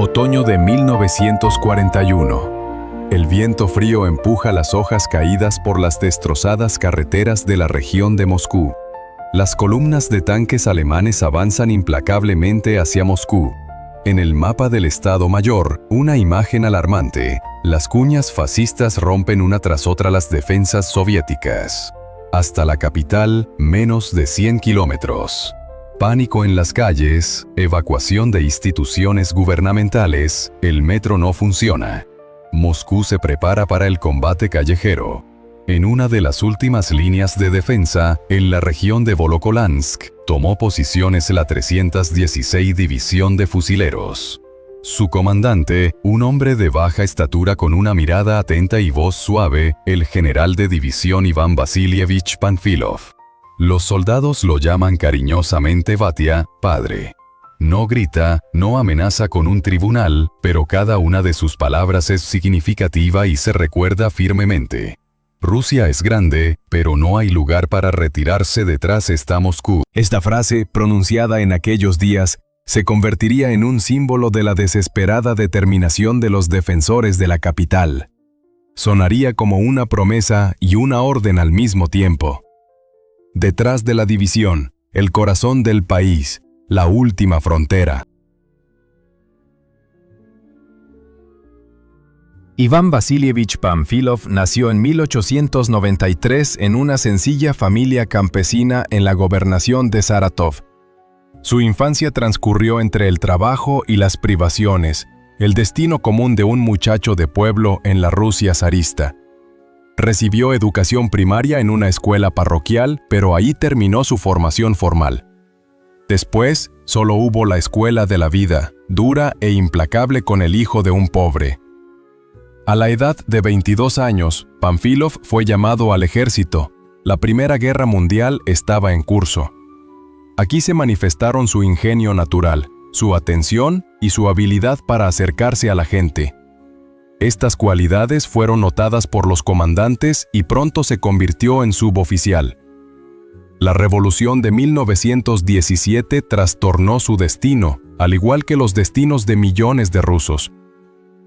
Otoño de 1941. El viento frío empuja las hojas caídas por las destrozadas carreteras de la región de Moscú. Las columnas de tanques alemanes avanzan implacablemente hacia Moscú. En el mapa del Estado Mayor, una imagen alarmante. Las cuñas fascistas rompen una tras otra las defensas soviéticas. Hasta la capital, menos de 100 kilómetros. Pánico en las calles, evacuación de instituciones gubernamentales, el metro no funciona. Moscú se prepara para el combate callejero. En una de las últimas líneas de defensa, en la región de Volokholansk, tomó posiciones la 316 División de Fusileros. Su comandante, un hombre de baja estatura con una mirada atenta y voz suave, el general de división Iván Vasilievich Panfilov. Los soldados lo llaman cariñosamente Vatia, padre. No grita, no amenaza con un tribunal, pero cada una de sus palabras es significativa y se recuerda firmemente. Rusia es grande, pero no hay lugar para retirarse, detrás está Moscú. Esta frase, pronunciada en aquellos días, se convertiría en un símbolo de la desesperada determinación de los defensores de la capital. Sonaría como una promesa y una orden al mismo tiempo. Detrás de la división, el corazón del país, la última frontera. Iván Vasilievich Panfilov nació en 1893 en una sencilla familia campesina en la gobernación de Saratov. Su infancia transcurrió entre el trabajo y las privaciones, el destino común de un muchacho de pueblo en la Rusia zarista. Recibió educación primaria en una escuela parroquial, pero ahí terminó su formación formal. Después, solo hubo la escuela de la vida, dura e implacable con el hijo de un pobre. A la edad de 22 años, Panfilov fue llamado al ejército. La Primera Guerra Mundial estaba en curso. Aquí se manifestaron su ingenio natural, su atención y su habilidad para acercarse a la gente. Estas cualidades fueron notadas por los comandantes y pronto se convirtió en suboficial. La revolución de 1917 trastornó su destino, al igual que los destinos de millones de rusos.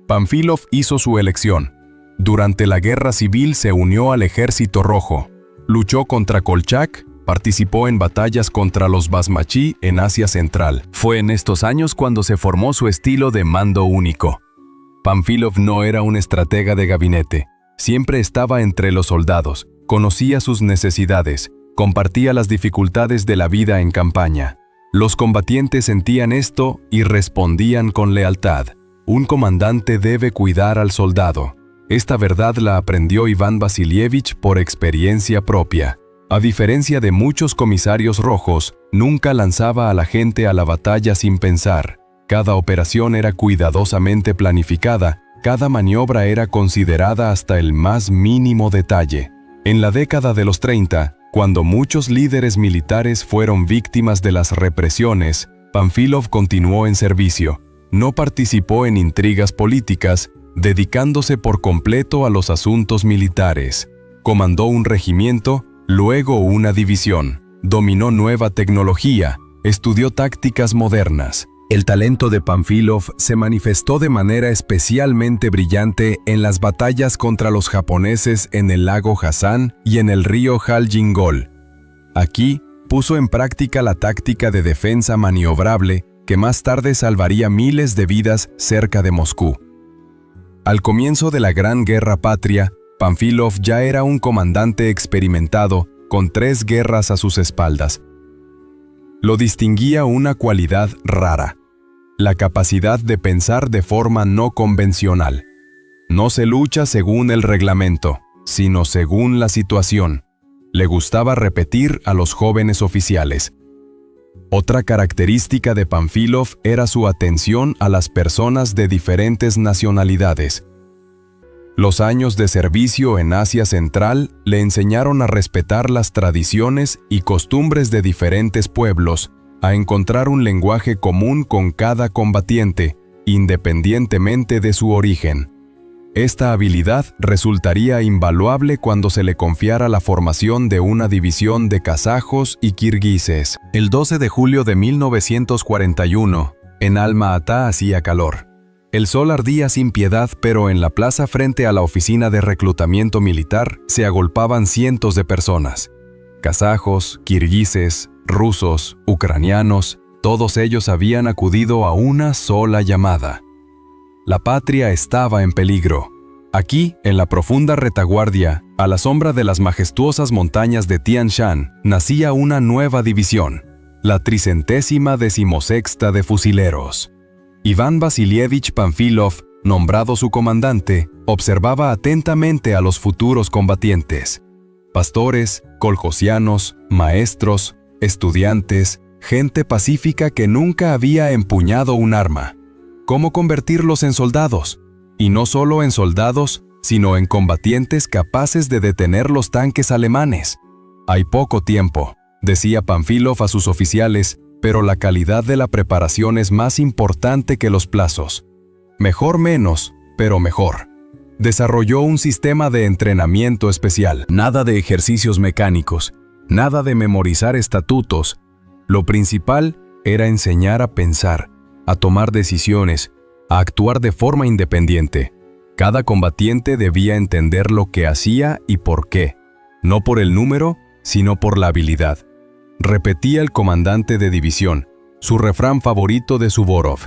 Panfilov hizo su elección. Durante la Guerra Civil se unió al Ejército Rojo. Luchó contra Kolchak, participó en batallas contra los Basmachí en Asia Central. Fue en estos años cuando se formó su estilo de mando único. Panfilov no era un estratega de gabinete. Siempre estaba entre los soldados, conocía sus necesidades, compartía las dificultades de la vida en campaña. Los combatientes sentían esto y respondían con lealtad. Un comandante debe cuidar al soldado. Esta verdad la aprendió Iván Vasilievich por experiencia propia. A diferencia de muchos comisarios rojos, nunca lanzaba a la gente a la batalla sin pensar. Cada operación era cuidadosamente planificada, cada maniobra era considerada hasta el más mínimo detalle. En la década de los 30, cuando muchos líderes militares fueron víctimas de las represiones, Panfilov continuó en servicio. No participó en intrigas políticas, dedicándose por completo a los asuntos militares. Comandó un regimiento, luego una división. Dominó nueva tecnología, estudió tácticas modernas. El talento de Panfilov se manifestó de manera especialmente brillante en las batallas contra los japoneses en el lago Hassan y en el río Haljingol. Aquí, puso en práctica la táctica de defensa maniobrable que más tarde salvaría miles de vidas cerca de Moscú. Al comienzo de la Gran Guerra Patria, Panfilov ya era un comandante experimentado, con 3 guerras a sus espaldas. Lo distinguía una cualidad rara: la capacidad de pensar de forma no convencional. No se lucha según el reglamento, sino según la situación. Le gustaba repetir a los jóvenes oficiales. Otra característica de Panfilov era su atención a las personas de diferentes nacionalidades. Los años de servicio en Asia Central le enseñaron a respetar las tradiciones y costumbres de diferentes pueblos, a encontrar un lenguaje común con cada combatiente, independientemente de su origen. Esta habilidad resultaría invaluable cuando se le confiara la formación de una división de kazajos y kirguises. El 12 de julio de 1941, en Alma-Ata hacía calor. El sol ardía sin piedad, pero en la plaza frente a la oficina de reclutamiento militar se agolpaban cientos de personas. Kazajos, kirguises, rusos, ucranianos, todos ellos habían acudido a una sola llamada. La patria estaba en peligro. Aquí, en la profunda retaguardia, a la sombra de las majestuosas montañas de Tian Shan, nacía una nueva división, la 316ª de fusileros. Iván Vasilievich Panfilov, nombrado su comandante, observaba atentamente a los futuros combatientes. Pastores, coljosianos, maestros, estudiantes, gente pacífica que nunca había empuñado un arma. ¿Cómo convertirlos en soldados? Y no solo en soldados, sino en combatientes capaces de detener los tanques alemanes. Hay poco tiempo, decía Panfilov a sus oficiales, pero la calidad de la preparación es más importante que los plazos. Mejor menos, pero mejor. Desarrolló un sistema de entrenamiento especial. Nada de ejercicios mecánicos, nada de memorizar estatutos. Lo principal era enseñar a pensar, a tomar decisiones, a actuar de forma independiente. Cada combatiente debía entender lo que hacía y por qué, no por el número, sino por la habilidad. Repetía el comandante de división, su refrán favorito de Suvorov.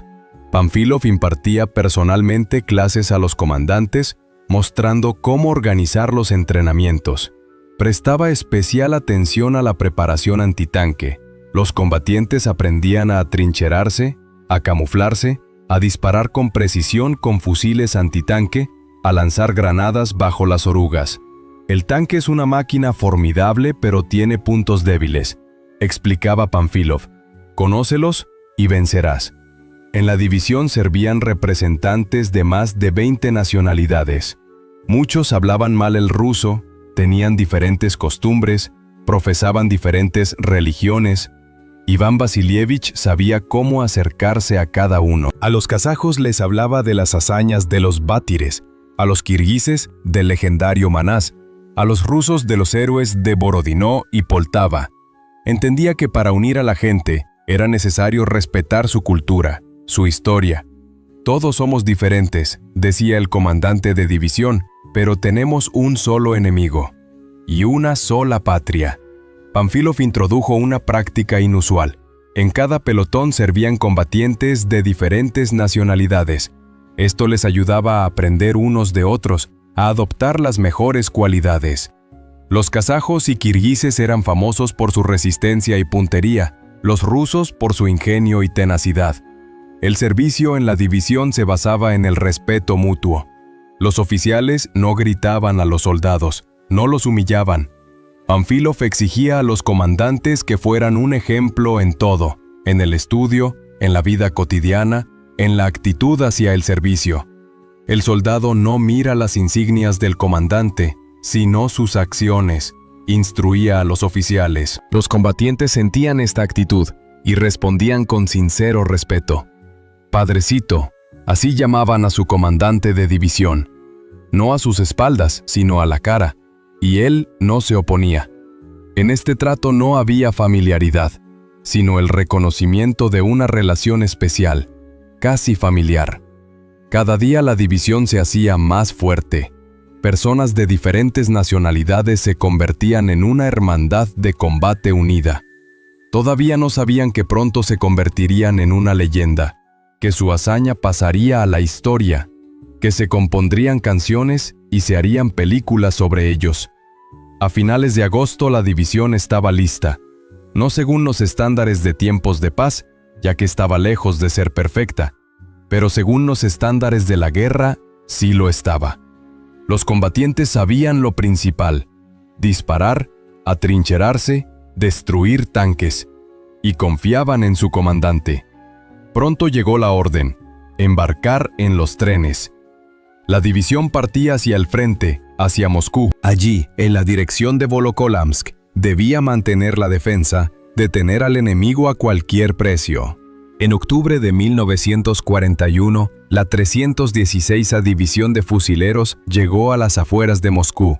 Panfilov impartía personalmente clases a los comandantes, mostrando cómo organizar los entrenamientos. Prestaba especial atención a la preparación antitanque. Los combatientes aprendían a atrincherarse, a camuflarse, a disparar con precisión con fusiles antitanque, a lanzar granadas bajo las orugas. El tanque es una máquina formidable, pero tiene puntos débiles, explicaba Panfilov. Conócelos y vencerás. En la división servían representantes de más de 20 nacionalidades. Muchos hablaban mal el ruso, tenían diferentes costumbres, profesaban diferentes religiones. Iván Vasilievich sabía cómo acercarse a cada uno. A los kazajos les hablaba de las hazañas de los bátires, a los kirguises del legendario Manás, a los rusos de los héroes de Borodino y Poltava. Entendía que para unir a la gente era necesario respetar su cultura, su historia. Todos somos diferentes, decía el comandante de división, pero tenemos un solo enemigo y una sola patria. Panfilov introdujo una práctica inusual. En cada pelotón servían combatientes de diferentes nacionalidades. Esto les ayudaba a aprender unos de otros, a adoptar las mejores cualidades. Los kazajos y kirguises eran famosos por su resistencia y puntería, los rusos por su ingenio y tenacidad. El servicio en la división se basaba en el respeto mutuo. Los oficiales no gritaban a los soldados, no los humillaban. Panfilov exigía a los comandantes que fueran un ejemplo en todo, en el estudio, en la vida cotidiana, en la actitud hacia el servicio. El soldado no mira las insignias del comandante, sino sus acciones, instruía a los oficiales. Los combatientes sentían esta actitud y respondían con sincero respeto. Padrecito, así llamaban a su comandante de división. No a sus espaldas, sino a la cara. Y él no se oponía. En este trato no había familiaridad, sino el reconocimiento de una relación especial, casi familiar. Cada día la división se hacía más fuerte. Personas de diferentes nacionalidades se convertían en una hermandad de combate unida. Todavía no sabían que pronto se convertirían en una leyenda, que su hazaña pasaría a la historia, que se compondrían canciones y se harían películas sobre ellos. A finales de agosto la división estaba lista, no según los estándares de tiempos de paz, ya que estaba lejos de ser perfecta, pero según los estándares de la guerra, sí lo estaba. Los combatientes sabían lo principal: disparar, atrincherarse, destruir tanques, y confiaban en su comandante. Pronto llegó la orden: embarcar en los trenes. La división partía hacia el frente, hacia Moscú. Allí, en la dirección de Volokolamsk, debía mantener la defensa, detener al enemigo a cualquier precio. En octubre de 1941, la 316ª División de Fusileros llegó a las afueras de Moscú.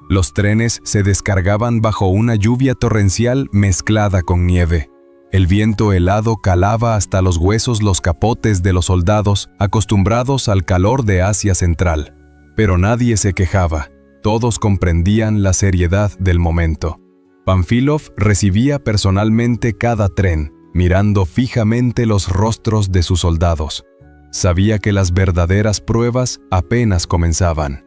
Los trenes se descargaban bajo una lluvia torrencial mezclada con nieve. El viento helado calaba hasta los huesos los capotes de los soldados acostumbrados al calor de Asia Central. Pero nadie se quejaba. Todos comprendían la seriedad del momento. Pánfilov recibía personalmente cada tren, mirando fijamente los rostros de sus soldados. Sabía que las verdaderas pruebas apenas comenzaban.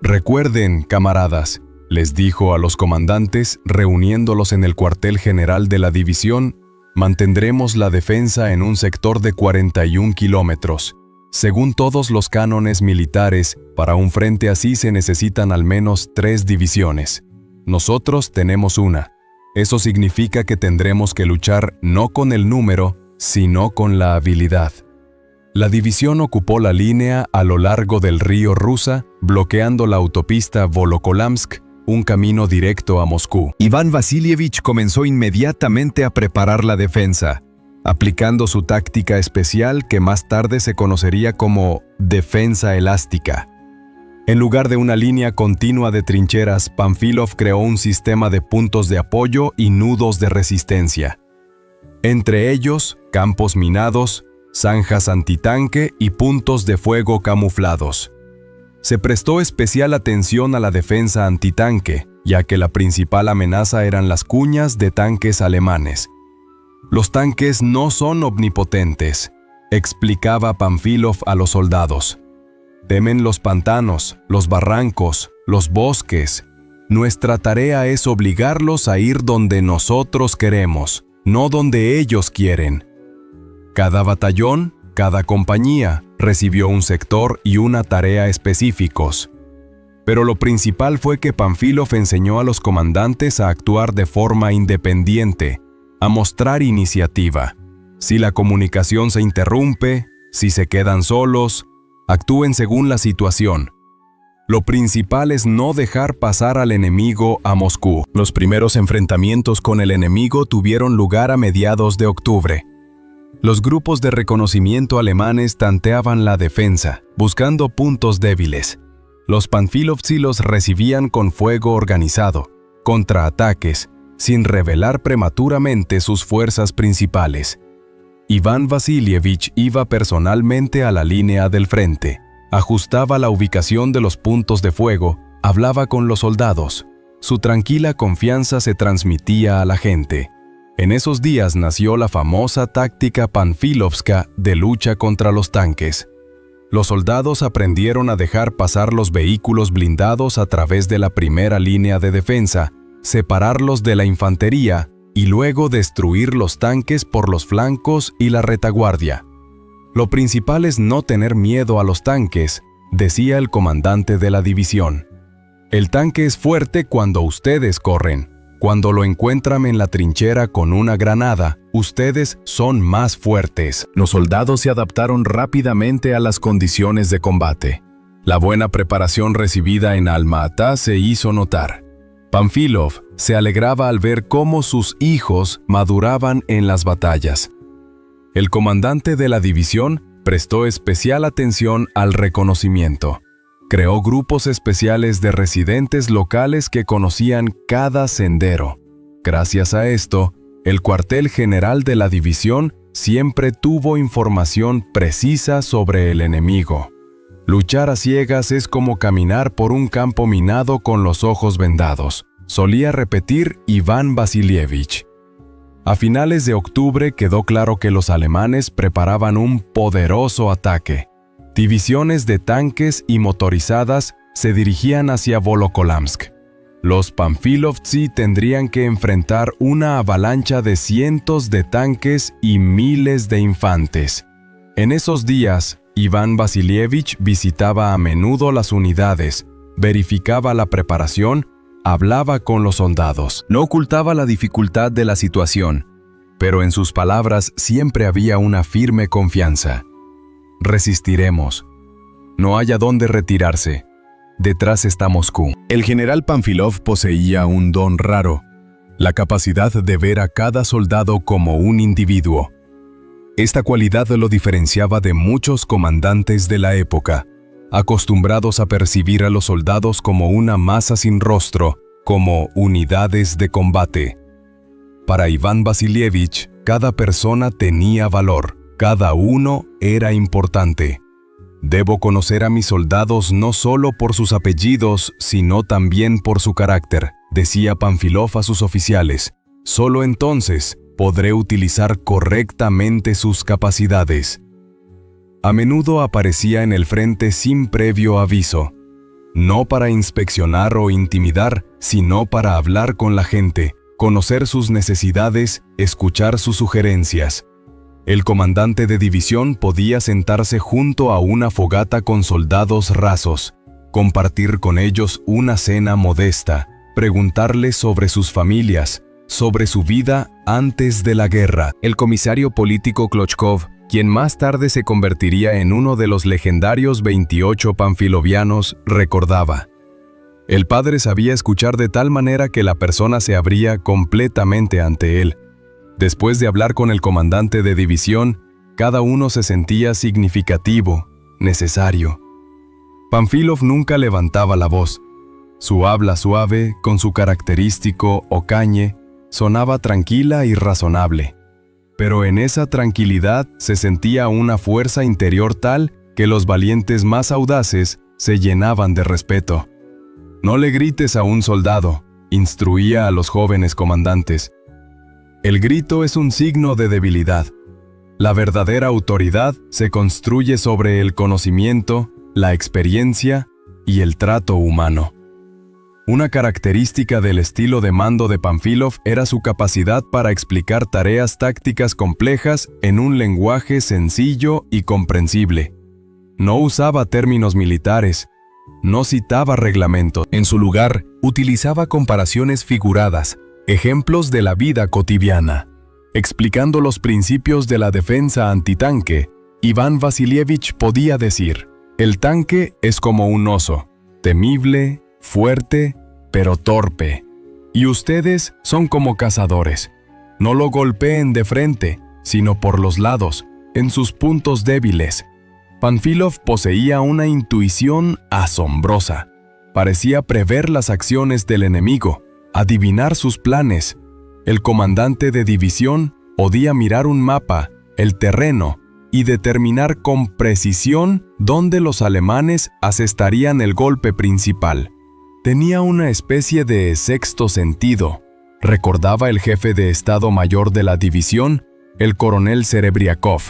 «Recuerden, camaradas», les dijo a los comandantes, reuniéndolos en el cuartel general de la división, «mantendremos la defensa en un sector de 41 kilómetros. Según todos los cánones militares, para un frente así se necesitan al menos 3 divisiones. Nosotros tenemos una. Eso significa que tendremos que luchar no con el número, sino con la habilidad». La división ocupó la línea a lo largo del río Rusa, bloqueando la autopista Volokolamsk, un camino directo a Moscú. Iván Vasilievich comenzó inmediatamente a preparar la defensa, aplicando su táctica especial que más tarde se conocería como defensa elástica. En lugar de una línea continua de trincheras, Pánfilov creó un sistema de puntos de apoyo y nudos de resistencia. Entre ellos, campos minados, zanjas antitanque y puntos de fuego camuflados. Se prestó especial atención a la defensa antitanque, ya que la principal amenaza eran las cuñas de tanques alemanes. «Los tanques no son omnipotentes», explicaba Pánfilov a los soldados. «Temen los pantanos, los barrancos, los bosques. Nuestra tarea es obligarlos a ir donde nosotros queremos, no donde ellos quieren». Cada batallón, cada compañía, recibió un sector y una tarea específicos. Pero lo principal fue que Pánfilov enseñó a los comandantes a actuar de forma independiente, a mostrar iniciativa. Si la comunicación se interrumpe, si se quedan solos, actúen según la situación. Lo principal es no dejar pasar al enemigo a Moscú. Los primeros enfrentamientos con el enemigo tuvieron lugar a mediados de octubre. Los grupos de reconocimiento alemanes tanteaban la defensa, buscando puntos débiles. Los Pánfilovci los recibían con fuego organizado, contraataques, sin revelar prematuramente sus fuerzas principales. Iván Vasilievich iba personalmente a la línea del frente, ajustaba la ubicación de los puntos de fuego, hablaba con los soldados. Su tranquila confianza se transmitía a la gente. En esos días nació la famosa táctica pánfilovska de lucha contra los tanques. Los soldados aprendieron a dejar pasar los vehículos blindados a través de la primera línea de defensa, separarlos de la infantería y luego destruir los tanques por los flancos y la retaguardia. Lo principal es no tener miedo a los tanques, decía el comandante de la división. El tanque es fuerte cuando ustedes corren. Cuando lo encuentran en la trinchera con una granada, ustedes son más fuertes. Los soldados se adaptaron rápidamente a las condiciones de combate. La buena preparación recibida en Alma-Ata se hizo notar. Pánfilov se alegraba al ver cómo sus hijos maduraban en las batallas. El comandante de la división prestó especial atención al reconocimiento. Creó grupos especiales de residentes locales que conocían cada sendero. Gracias a esto, el cuartel general de la división siempre tuvo información precisa sobre el enemigo. Luchar a ciegas es como caminar por un campo minado con los ojos vendados, solía repetir Iván Vasilievich. A finales de octubre quedó claro que los alemanes preparaban un poderoso ataque. Divisiones de tanques y motorizadas se dirigían hacia Volokolamsk. Los Pánfilovci tendrían que enfrentar una avalancha de cientos de tanques y miles de infantes. En esos días, Iván Vasilievich visitaba a menudo las unidades, verificaba la preparación, hablaba con los soldados. No ocultaba la dificultad de la situación, pero en sus palabras siempre había una firme confianza. Resistiremos. No hay a dónde retirarse. Detrás está Moscú. El general Pánfilov poseía un don raro, la capacidad de ver a cada soldado como un individuo. Esta cualidad lo diferenciaba de muchos comandantes de la época, acostumbrados a percibir a los soldados como una masa sin rostro, como unidades de combate. Para Iván Vasilievich, Cada persona tenía valor, cada uno era importante. Debo conocer a mis soldados no solo por sus apellidos, sino también por su carácter, decía Pánfilov a sus oficiales. Solo entonces podré utilizar correctamente sus capacidades. A menudo aparecía en el frente sin previo aviso, no para inspeccionar o intimidar, sino para hablar con la gente, conocer sus necesidades, escuchar sus sugerencias. El comandante de división podía sentarse junto a una fogata con soldados rasos, compartir con ellos una cena modesta, preguntarles sobre sus familias, sobre su vida antes de la guerra. El comisario político Klochkov, quien más tarde se convertiría en uno de los legendarios 28 panfilovianos, recordaba: el padre sabía escuchar de tal manera que la persona se abría completamente ante él. Después de hablar con el comandante de división, cada uno se sentía significativo, necesario. Pánfilov nunca levantaba la voz. Su habla suave, con su característico ocañe, sonaba tranquila y razonable. Pero en esa tranquilidad se sentía una fuerza interior tal que los valientes más audaces se llenaban de respeto. «No le grites a un soldado», instruía a los jóvenes comandantes. «El grito es un signo de debilidad. La verdadera autoridad se construye sobre el conocimiento, la experiencia y el trato humano». Una característica del estilo de mando de Pánfilov era su capacidad para explicar tareas tácticas complejas en un lenguaje sencillo y comprensible. No usaba términos militares, no citaba reglamentos. En su lugar, utilizaba comparaciones figuradas, ejemplos de la vida cotidiana. Explicando los principios de la defensa antitanque, Iván Vasilievich podía decir: el tanque es como un oso, temible, fuerte, pero torpe. Y ustedes son como cazadores. No lo golpeen de frente, sino por los lados, en sus puntos débiles. Pánfilov poseía una intuición asombrosa. Parecía prever las acciones del enemigo, adivinar sus planes. El comandante de división podía mirar un mapa, el terreno, y determinar con precisión dónde los alemanes asestarían el golpe principal. Tenía una especie de sexto sentido, recordaba el jefe de Estado Mayor de la división, el coronel Serebriakov.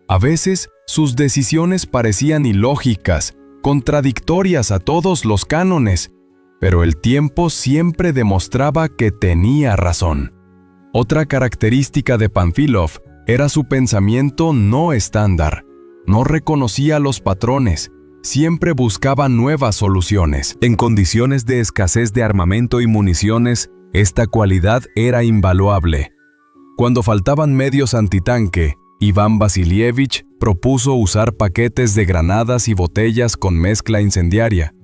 A veces, sus decisiones parecían ilógicas, contradictorias a todos los cánones, pero el tiempo siempre demostraba que tenía razón. Otra característica de Pánfilov era su pensamiento no estándar. No reconocía los patrones, siempre buscaba nuevas soluciones. En condiciones de escasez de armamento y municiones, esta cualidad era invaluable. Cuando faltaban medios antitanque, Iván Vasilievich propuso usar paquetes de granadas y botellas con mezcla incendiaria.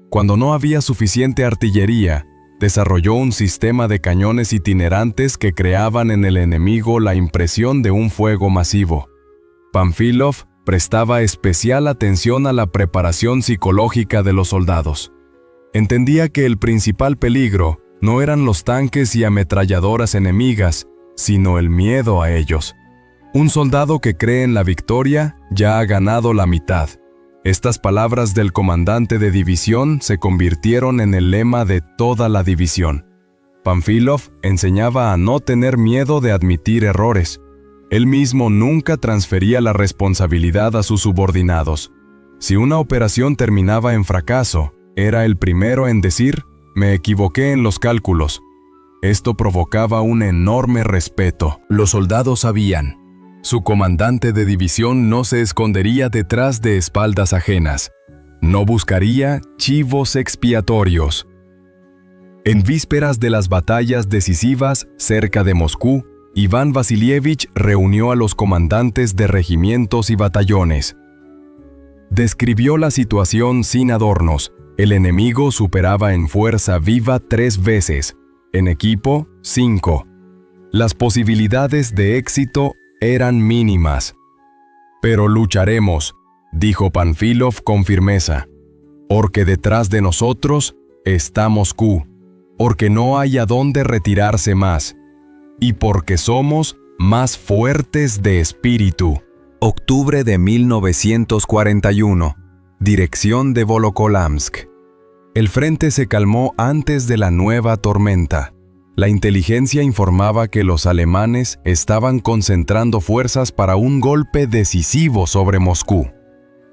Cuando no había suficiente artillería, desarrolló un sistema de cañones itinerantes que creaban en el enemigo la impresión de un fuego masivo. Pánfilov prestaba especial atención a la preparación psicológica de los soldados. Entendía que el principal peligro no eran los tanques y ametralladoras enemigas, sino el miedo a ellos. Un soldado que cree en la victoria ya ha ganado la mitad. Estas palabras del comandante de división se convirtieron en el lema de toda la división. Pánfilov enseñaba a no tener miedo de admitir errores. Él mismo nunca transfería la responsabilidad a sus subordinados. Si una operación terminaba en fracaso, era el primero en decir: «Me equivoqué en los cálculos». Esto provocaba un enorme respeto. Los soldados sabían: su comandante de división no se escondería detrás de espaldas ajenas. No buscaría chivos expiatorios. En vísperas de las batallas decisivas cerca de Moscú, Iván Vasilievich reunió a los comandantes de regimientos y batallones. Describió la situación sin adornos. El enemigo superaba en fuerza viva 3 veces, en equipo 5. Las posibilidades de éxito eran mínimas. «Pero lucharemos», dijo Pánfilov con firmeza, «porque detrás de nosotros está Moscú, porque no hay a dónde retirarse más, y porque somos más fuertes de espíritu. Octubre de 1941. Dirección de Volokolamsk. El frente se calmó antes de la nueva tormenta. La inteligencia informaba que los alemanes estaban concentrando fuerzas para un golpe decisivo sobre Moscú.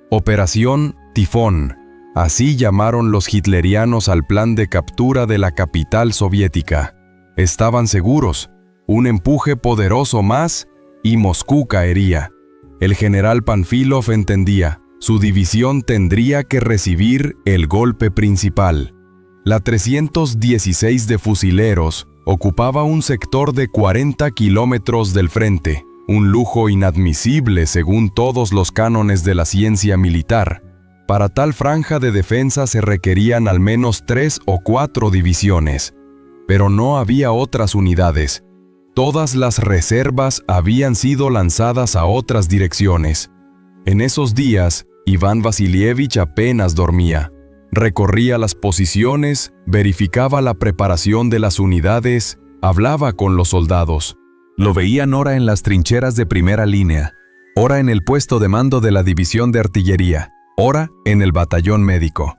Operación Tifón. Así llamaron los hitlerianos al plan de captura de la capital soviética. Estaban seguros, un empuje poderoso más y Moscú caería. El general Panfilov entendía, su división tendría que recibir el golpe principal. La 316 de fusileros ocupaba un sector de 40 kilómetros del frente, un lujo inadmisible según todos los cánones de la ciencia militar. Para tal franja de defensa se requerían al menos 3 o 4 divisiones, pero no había otras unidades. Todas las reservas habían sido lanzadas a otras direcciones. En esos días, Iván Vasilievich apenas dormía. Recorría las posiciones, verificaba la preparación de las unidades, hablaba con los soldados. Lo veían ora en las trincheras de primera línea, ora en el puesto de mando de la división de artillería, ora en el batallón médico.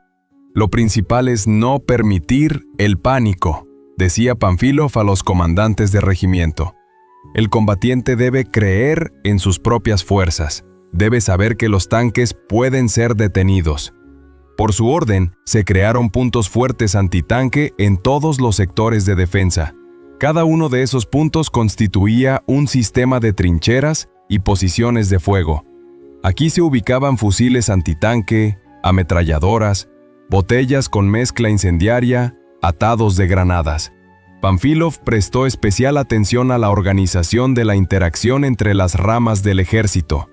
Lo principal es no permitir el pánico, decía Panfilov a los comandantes de regimiento. El combatiente debe creer en sus propias fuerzas, debe saber que los tanques pueden ser detenidos. Por su orden, se crearon puntos fuertes antitanque en todos los sectores de defensa. Cada uno de esos puntos constituía un sistema de trincheras y posiciones de fuego. Aquí se ubicaban fusiles antitanque, ametralladoras, botellas con mezcla incendiaria, atados de granadas. Panfilov prestó especial atención a la organización de la interacción entre las ramas del ejército.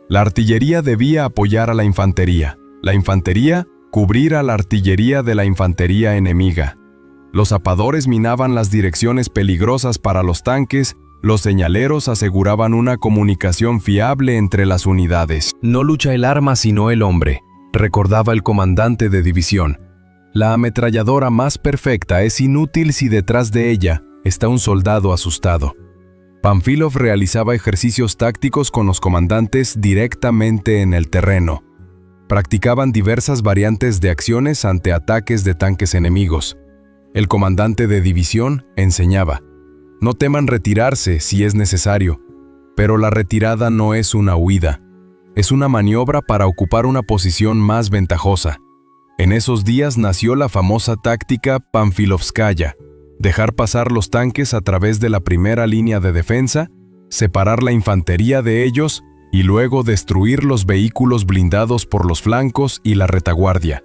La artillería debía apoyar a la infantería cubrir a la artillería de la infantería enemiga. Los zapadores minaban las direcciones peligrosas para los tanques, los señaleros aseguraban una comunicación fiable entre las unidades. No lucha el arma sino el hombre, recordaba el comandante de división. La ametralladora más perfecta es inútil si detrás de ella está un soldado asustado. Panfilov realizaba ejercicios tácticos con los comandantes directamente en el terreno. Practicaban diversas variantes de acciones ante ataques de tanques enemigos. El comandante de división enseñaba: no teman retirarse si es necesario, pero la retirada no es una huida, es una maniobra para ocupar una posición más ventajosa. En esos días nació la famosa táctica Panfilovskaya: dejar pasar los tanques a través de la primera línea de defensa, separar la infantería de ellos y luego destruir los vehículos blindados por los flancos y la retaguardia.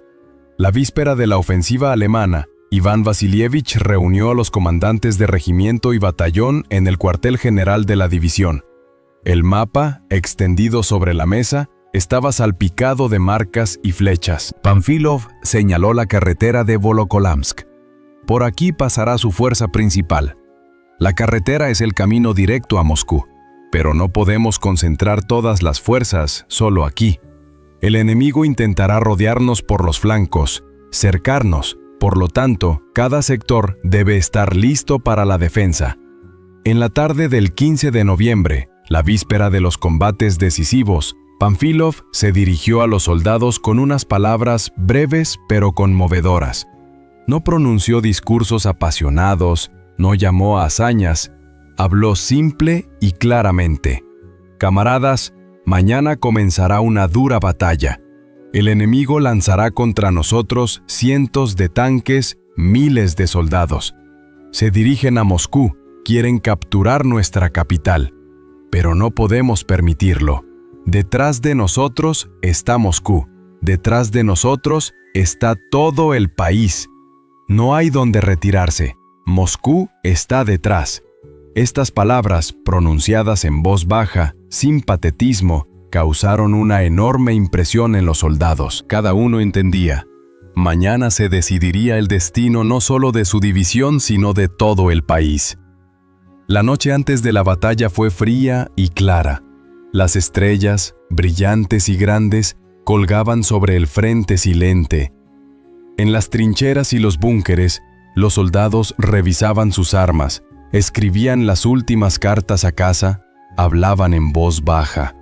La víspera de la ofensiva alemana, Iván Vasilievich reunió a los comandantes de regimiento y batallón en el cuartel general de la división. El mapa, extendido sobre la mesa, estaba salpicado de marcas y flechas. Panfilov señaló la carretera de Volokolamsk. Por aquí pasará su fuerza principal. La carretera es el camino directo a Moscú, pero no podemos concentrar todas las fuerzas solo aquí. El enemigo intentará rodearnos por los flancos, cercarnos. Por lo tanto, cada sector debe estar listo para la defensa. En la tarde del 15 de noviembre, la víspera de los combates decisivos, Panfilov se dirigió a los soldados con unas palabras breves pero conmovedoras. No pronunció discursos apasionados, no llamó a hazañas, habló simple y claramente. Camaradas, mañana comenzará una dura batalla. El enemigo lanzará contra nosotros cientos de tanques, miles de soldados. Se dirigen a Moscú, quieren capturar nuestra capital. Pero no podemos permitirlo. Detrás de nosotros está Moscú. Detrás de nosotros está todo el país. No hay donde retirarse. Moscú está detrás. Estas palabras, pronunciadas en voz baja, sin patetismo, causaron una enorme impresión en los soldados. Cada uno entendía. Mañana se decidiría el destino no solo de su división, sino de todo el país. La noche antes de la batalla fue fría y clara. Las estrellas, brillantes y grandes, colgaban sobre el frente silente. En las trincheras y los búnkeres, los soldados revisaban sus armas, escribían las últimas cartas a casa, hablaban en voz baja.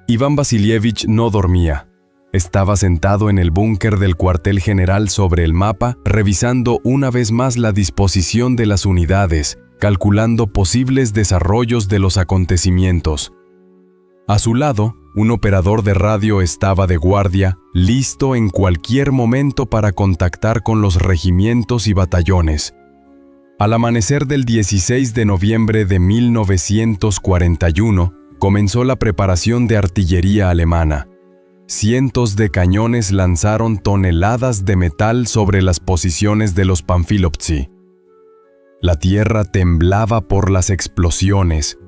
Iván Vasilievich no dormía. Estaba sentado en el búnker del cuartel general sobre el mapa, revisando una vez más la disposición de las unidades, calculando posibles desarrollos de los acontecimientos. A su lado, un operador de radio estaba de guardia, listo en cualquier momento para contactar con los regimientos y batallones. Al amanecer del 16 de noviembre de 1941, comenzó la preparación de artillería alemana. Cientos de cañones lanzaron toneladas de metal sobre las posiciones de los panfilovci. La tierra temblaba por las explosiones.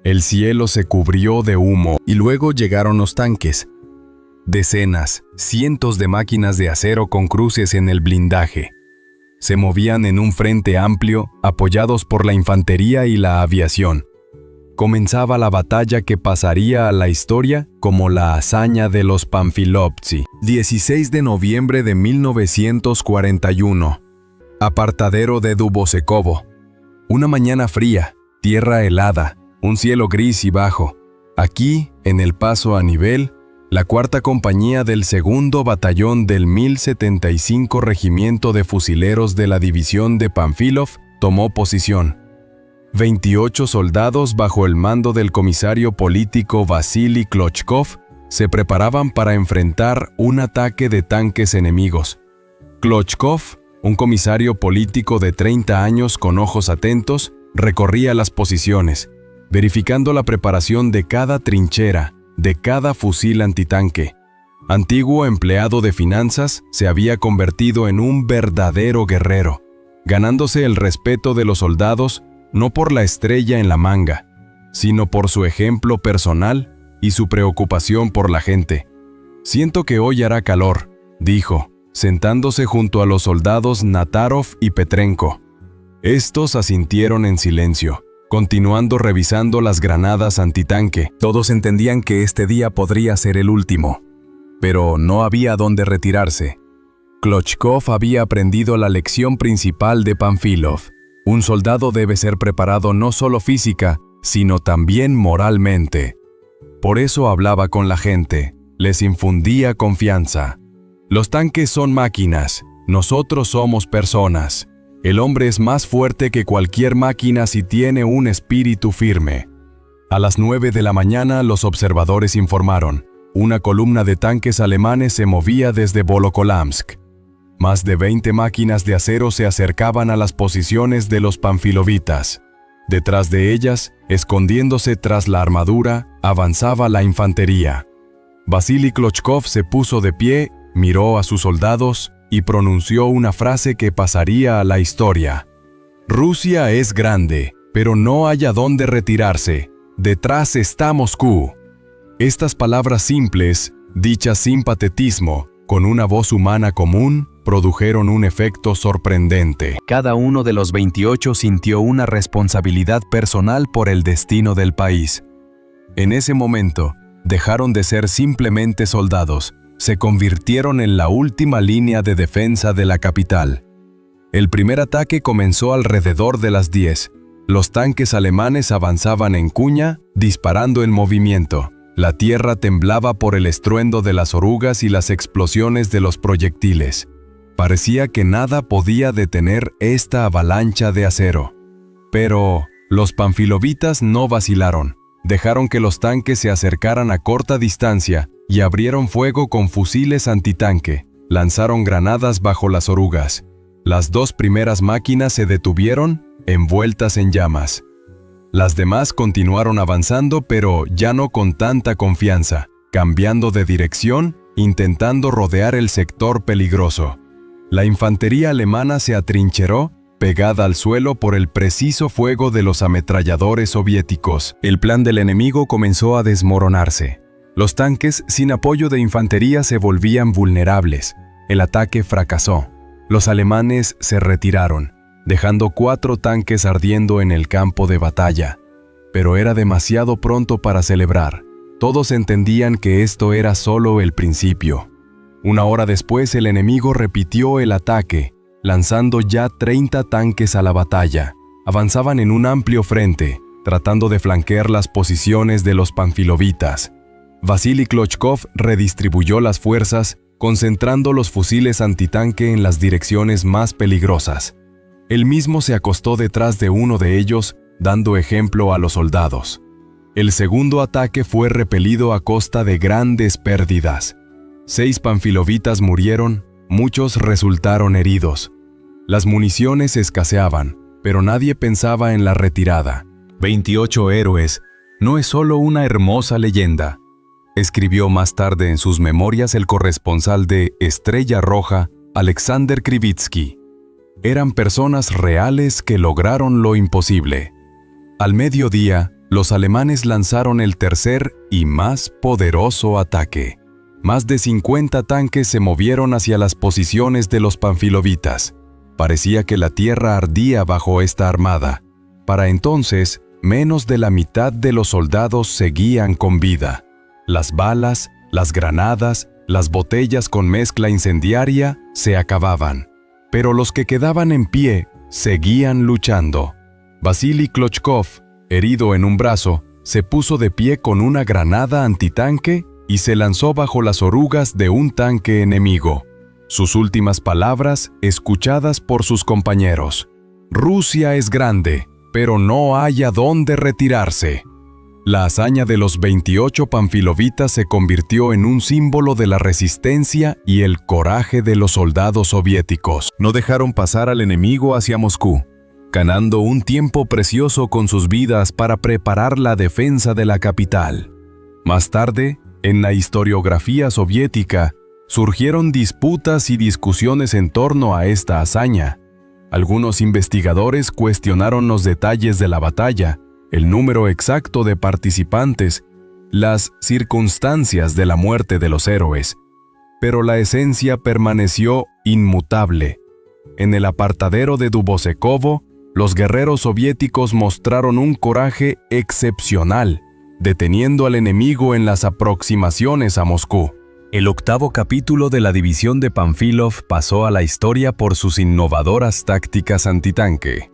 El cielo se cubrió de humo y luego llegaron los tanques. Decenas, cientos de máquinas de acero con cruces en el blindaje. Se movían en un frente amplio, apoyados por la infantería y la aviación. Comenzaba la batalla que pasaría a la historia como la hazaña de los panfilovci. 16 de noviembre de 1941. Apartadero de Dubosekovo. Una mañana fría, tierra helada, un cielo gris y bajo. Aquí, en el paso a nivel, la cuarta compañía del segundo batallón del 1075 Regimiento de Fusileros de la División de Panfilov tomó posición. 28 soldados bajo el mando del comisario político Vasily Klochkov se preparaban para enfrentar un ataque de tanques enemigos. Klochkov, un comisario político de 30 años con ojos atentos, recorría las posiciones, verificando la preparación de cada trinchera, de cada fusil antitanque. Antiguo empleado de finanzas, se había convertido en un verdadero guerrero, ganándose el respeto de los soldados no por la estrella en la manga, sino por su ejemplo personal y su preocupación por la gente. «Siento que hoy hará calor», dijo, sentándose junto a los soldados Natarov y Petrenko. Estos asintieron en silencio, continuando revisando las granadas antitanque. Todos entendían que este día podría ser el último, pero no había dónde retirarse. Klochkov había aprendido la lección principal de Panfilov. Un soldado debe ser preparado no solo física, sino también moralmente. Por eso hablaba con la gente, les infundía confianza. Los tanques son máquinas, nosotros somos personas. El hombre es más fuerte que cualquier máquina si tiene un espíritu firme. A las 9 de la mañana los observadores informaron. Una columna de tanques alemanes se movía desde Volokolamsk. Más de 20 máquinas de acero se acercaban a las posiciones de los panfilovitas. Detrás de ellas, escondiéndose tras la armadura, avanzaba la infantería. Vasily Klochkov se puso de pie, miró a sus soldados y pronunció una frase que pasaría a la historia. «Rusia es grande, pero no hay a dónde retirarse. Detrás está Moscú». Estas palabras simples, dichas sin patetismo, con una voz humana común, produjeron un efecto sorprendente. Cada uno de los 28 sintió una responsabilidad personal por el destino del país. En ese momento, dejaron de ser simplemente soldados, se convirtieron en la última línea de defensa de la capital. El primer ataque comenzó alrededor de las 10. Los tanques alemanes avanzaban en cuña, disparando en movimiento. La tierra temblaba por el estruendo de las orugas y las explosiones de los proyectiles. Parecía que nada podía detener esta avalancha de acero. Pero los panfilovitas no vacilaron. Dejaron que los tanques se acercaran a corta distancia y abrieron fuego con fusiles antitanque. Lanzaron granadas bajo las orugas. Las dos primeras máquinas se detuvieron, envueltas en llamas. Las demás continuaron avanzando, pero ya no con tanta confianza, cambiando de dirección, intentando rodear el sector peligroso. La infantería alemana se atrincheró, pegada al suelo por el preciso fuego de los ametralladores soviéticos. El plan del enemigo comenzó a desmoronarse. Los tanques, sin apoyo de infantería, se volvían vulnerables. El ataque fracasó. Los alemanes se retiraron, dejando 4 tanques ardiendo en el campo de batalla. Pero era demasiado pronto para celebrar. Todos entendían que esto era solo el principio. Una hora después, el enemigo repitió el ataque, lanzando ya 30 tanques a la batalla. avanzaban en un amplio frente, tratando de flanquear las posiciones de los panfilovitas. Vasily Klochkov redistribuyó las fuerzas, concentrando los fusiles antitanque en las direcciones más peligrosas. Él mismo se acostó detrás de uno de ellos, dando ejemplo a los soldados. El segundo ataque fue repelido a costa de grandes pérdidas. 6 panfilovitas murieron, muchos resultaron heridos. Las municiones escaseaban, pero nadie pensaba en la retirada. 28 héroes no es solo una hermosa leyenda, escribió más tarde en sus memorias el corresponsal de Estrella Roja, Alexander Krivitsky. Eran personas reales que lograron lo imposible. Al mediodía, los alemanes lanzaron el tercer y más poderoso ataque. Más de 50 tanques se movieron hacia las posiciones de los panfilovitas. Parecía que la tierra ardía bajo esta armada. Para entonces, menos de la mitad de los soldados seguían con vida. Las balas, las granadas, las botellas con mezcla incendiaria se acababan. Pero los que quedaban en pie seguían luchando. Vasily Klochkov, herido en un brazo, se puso de pie con una granada antitanque y se lanzó bajo las orugas de un tanque enemigo. Sus últimas palabras, escuchadas por sus compañeros: «Rusia es grande, pero no hay a dónde retirarse». La hazaña de los 28 panfilovitas se convirtió en un símbolo de la resistencia y el coraje de los soldados soviéticos. No dejaron pasar al enemigo hacia Moscú, ganando un tiempo precioso con sus vidas para preparar la defensa de la capital. Más tarde, en la historiografía soviética, surgieron disputas y discusiones en torno a esta hazaña. Algunos investigadores cuestionaron los detalles de la batalla, el número exacto de participantes, las circunstancias de la muerte de los héroes, pero la esencia permaneció inmutable. En el apartadero de Dubosekovo, los guerreros soviéticos mostraron un coraje excepcional, deteniendo al enemigo en las aproximaciones a Moscú. El 8º capítulo de la división de Panfilov pasó a la historia por sus innovadoras tácticas antitanque.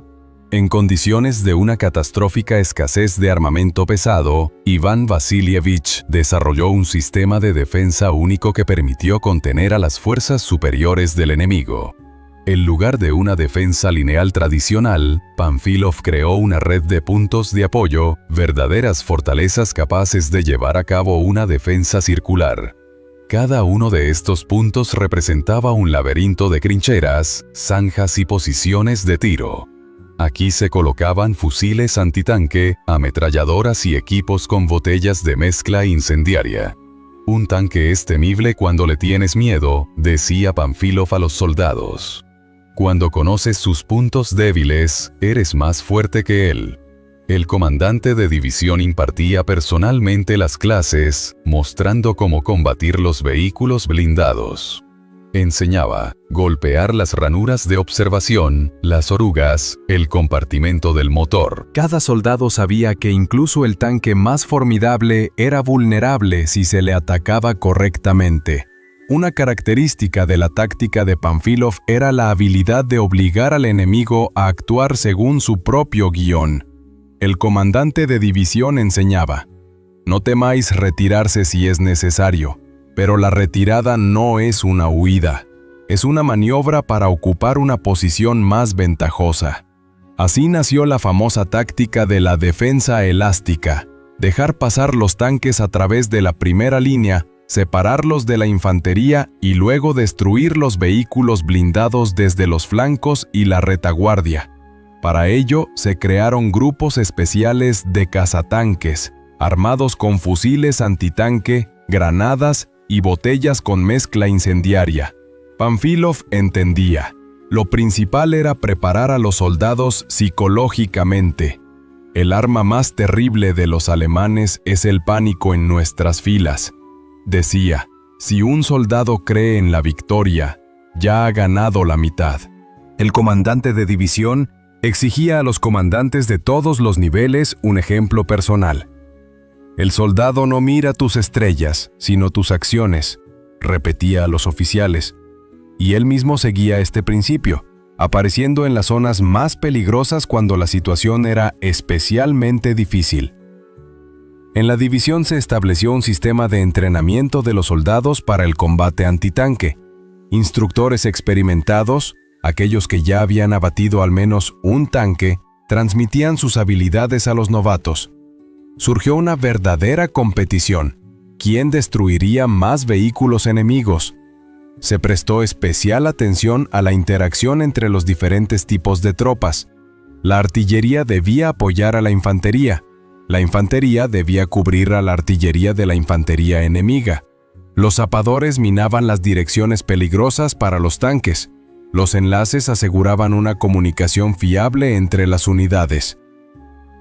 En condiciones de una catastrófica escasez de armamento pesado, Iván Vasilievich desarrolló un sistema de defensa único que permitió contener a las fuerzas superiores del enemigo. En lugar de una defensa lineal tradicional, Panfilov creó una red de puntos de apoyo, verdaderas fortalezas capaces de llevar a cabo una defensa circular. Cada uno de estos puntos representaba un laberinto de trincheras, zanjas y posiciones de tiro. Aquí se colocaban fusiles antitanque, ametralladoras y equipos con botellas de mezcla incendiaria. Un tanque es temible cuando le tienes miedo, decía Panfilov a los soldados. Cuando conoces sus puntos débiles, eres más fuerte que él. El comandante de división impartía personalmente las clases, mostrando cómo combatir los vehículos blindados. Enseñaba golpear las ranuras de observación, las orugas, el compartimento del motor. Cada soldado sabía que incluso el tanque más formidable era vulnerable si se le atacaba correctamente. Una característica de la táctica de Panfilov era la habilidad de obligar al enemigo a actuar según su propio guión. El comandante de división enseñaba: no temáis retirarse si es necesario, pero la retirada no es una huida, es una maniobra para ocupar una posición más ventajosa. Así nació la famosa táctica de la defensa elástica: dejar pasar los tanques a través de la primera línea, separarlos de la infantería y luego destruir los vehículos blindados desde los flancos y la retaguardia. Para ello, se crearon grupos especiales de cazatanques, armados con fusiles antitanque, granadas y botellas con mezcla incendiaria. Panfilov entendía: lo principal era preparar a los soldados psicológicamente. El arma más terrible de los alemanes es el pánico en nuestras filas. Decía: si un soldado cree en la victoria, ya ha ganado la mitad. El comandante de división exigía a los comandantes de todos los niveles un ejemplo personal. El soldado no mira tus estrellas, sino tus acciones, repetía a los oficiales. Y él mismo seguía este principio. apareciendo en las zonas más peligrosas cuando la situación era especialmente difícil. En la división se estableció un sistema de entrenamiento de los soldados para el combate antitanque. Instructores experimentados, aquellos que ya habían abatido al menos un tanque, transmitían sus habilidades a los novatos. Surgió una verdadera competición. ¿Quién destruiría más vehículos enemigos? Se prestó especial atención a la interacción entre los diferentes tipos de tropas. La artillería debía apoyar a la infantería debía cubrir a la artillería de la infantería enemiga. Los zapadores minaban las direcciones peligrosas para los tanques. Los enlaces aseguraban una comunicación fiable entre las unidades.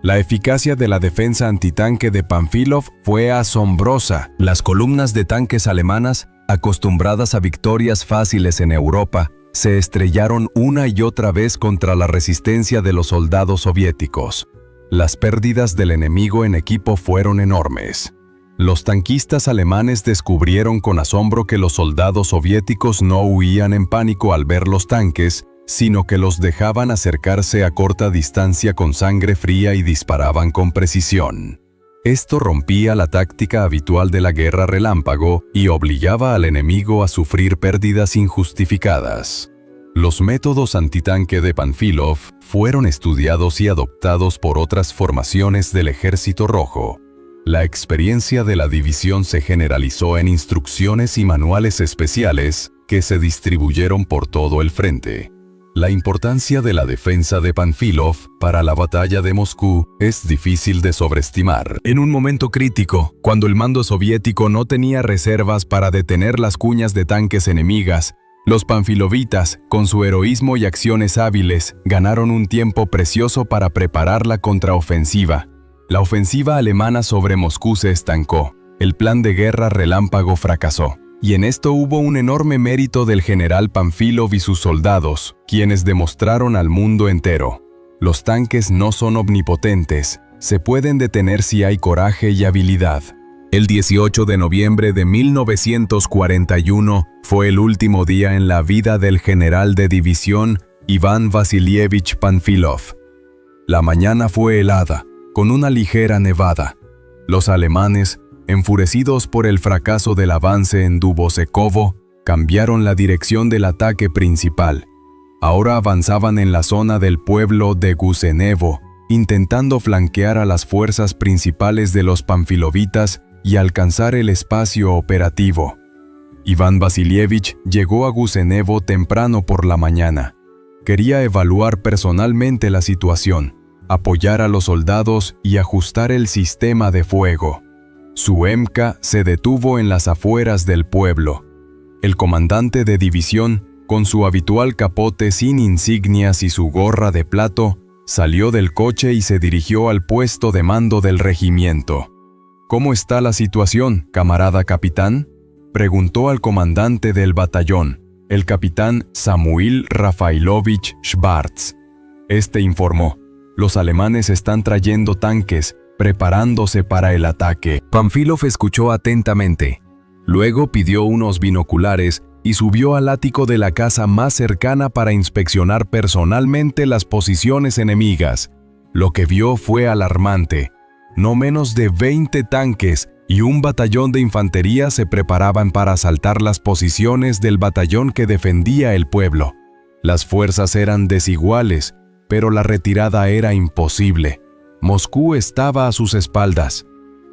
La eficacia de la defensa antitanque de Pánfilov fue asombrosa. Las columnas de tanques alemanas, acostumbradas a victorias fáciles en Europa, se estrellaron una y otra vez contra la resistencia de los soldados soviéticos. Las pérdidas del enemigo en equipo fueron enormes. Los tanquistas alemanes descubrieron con asombro que los soldados soviéticos no huían en pánico al ver los tanques, sino que los dejaban acercarse a corta distancia con sangre fría y disparaban con precisión. Esto rompía la táctica habitual de la guerra relámpago y obligaba al enemigo a sufrir pérdidas injustificadas. Los métodos antitanque de Pánfilov fueron estudiados y adoptados por otras formaciones del Ejército Rojo. La experiencia de la división se generalizó en instrucciones y manuales especiales que se distribuyeron por todo el frente. La importancia de la defensa de Pánfilov para la batalla de Moscú es difícil de sobreestimar. En un momento crítico, cuando el mando soviético no tenía reservas para detener las cuñas de tanques enemigas, los panfilovitas, con su heroísmo y acciones hábiles, ganaron un tiempo precioso para preparar la contraofensiva. La ofensiva alemana sobre Moscú se estancó. El plan de guerra relámpago fracasó. Y en esto hubo un enorme mérito del general Pánfilov y sus soldados, quienes demostraron al mundo entero: los tanques no son omnipotentes, se pueden detener si hay coraje y habilidad. El 18 de noviembre de 1941 fue el último día en la vida del general de división Iván Vasilievich Pánfilov. La mañana fue helada, con una ligera nevada. Los alemanes, enfurecidos por el fracaso del avance en Dubosekovo, cambiaron la dirección del ataque principal. Ahora avanzaban en la zona del pueblo de Gusenevo, intentando flanquear a las fuerzas principales de los panfilovitas y alcanzar el espacio operativo. Iván Vasilievich llegó a Gusenevo temprano por la mañana. Quería evaluar personalmente la situación, apoyar a los soldados y ajustar el sistema de fuego. Su EMCA se detuvo en las afueras del pueblo. El comandante de división, con su habitual capote sin insignias y su gorra de plato, salió del coche y se dirigió al puesto de mando del regimiento. «¿Cómo está la situación, camarada capitán?», preguntó al comandante del batallón, el capitán Samuil Rafailovich Schwartz. Este informó: «Los alemanes están trayendo tanques, preparándose para el ataque». Pánfilov escuchó atentamente. Luego pidió unos binoculares y subió al ático de la casa más cercana para inspeccionar personalmente las posiciones enemigas. Lo que vio fue alarmante. No menos de 20 tanques y un batallón de infantería se preparaban para asaltar las posiciones del batallón que defendía el pueblo. Las fuerzas eran desiguales, pero la retirada era imposible. Moscú estaba a sus espaldas.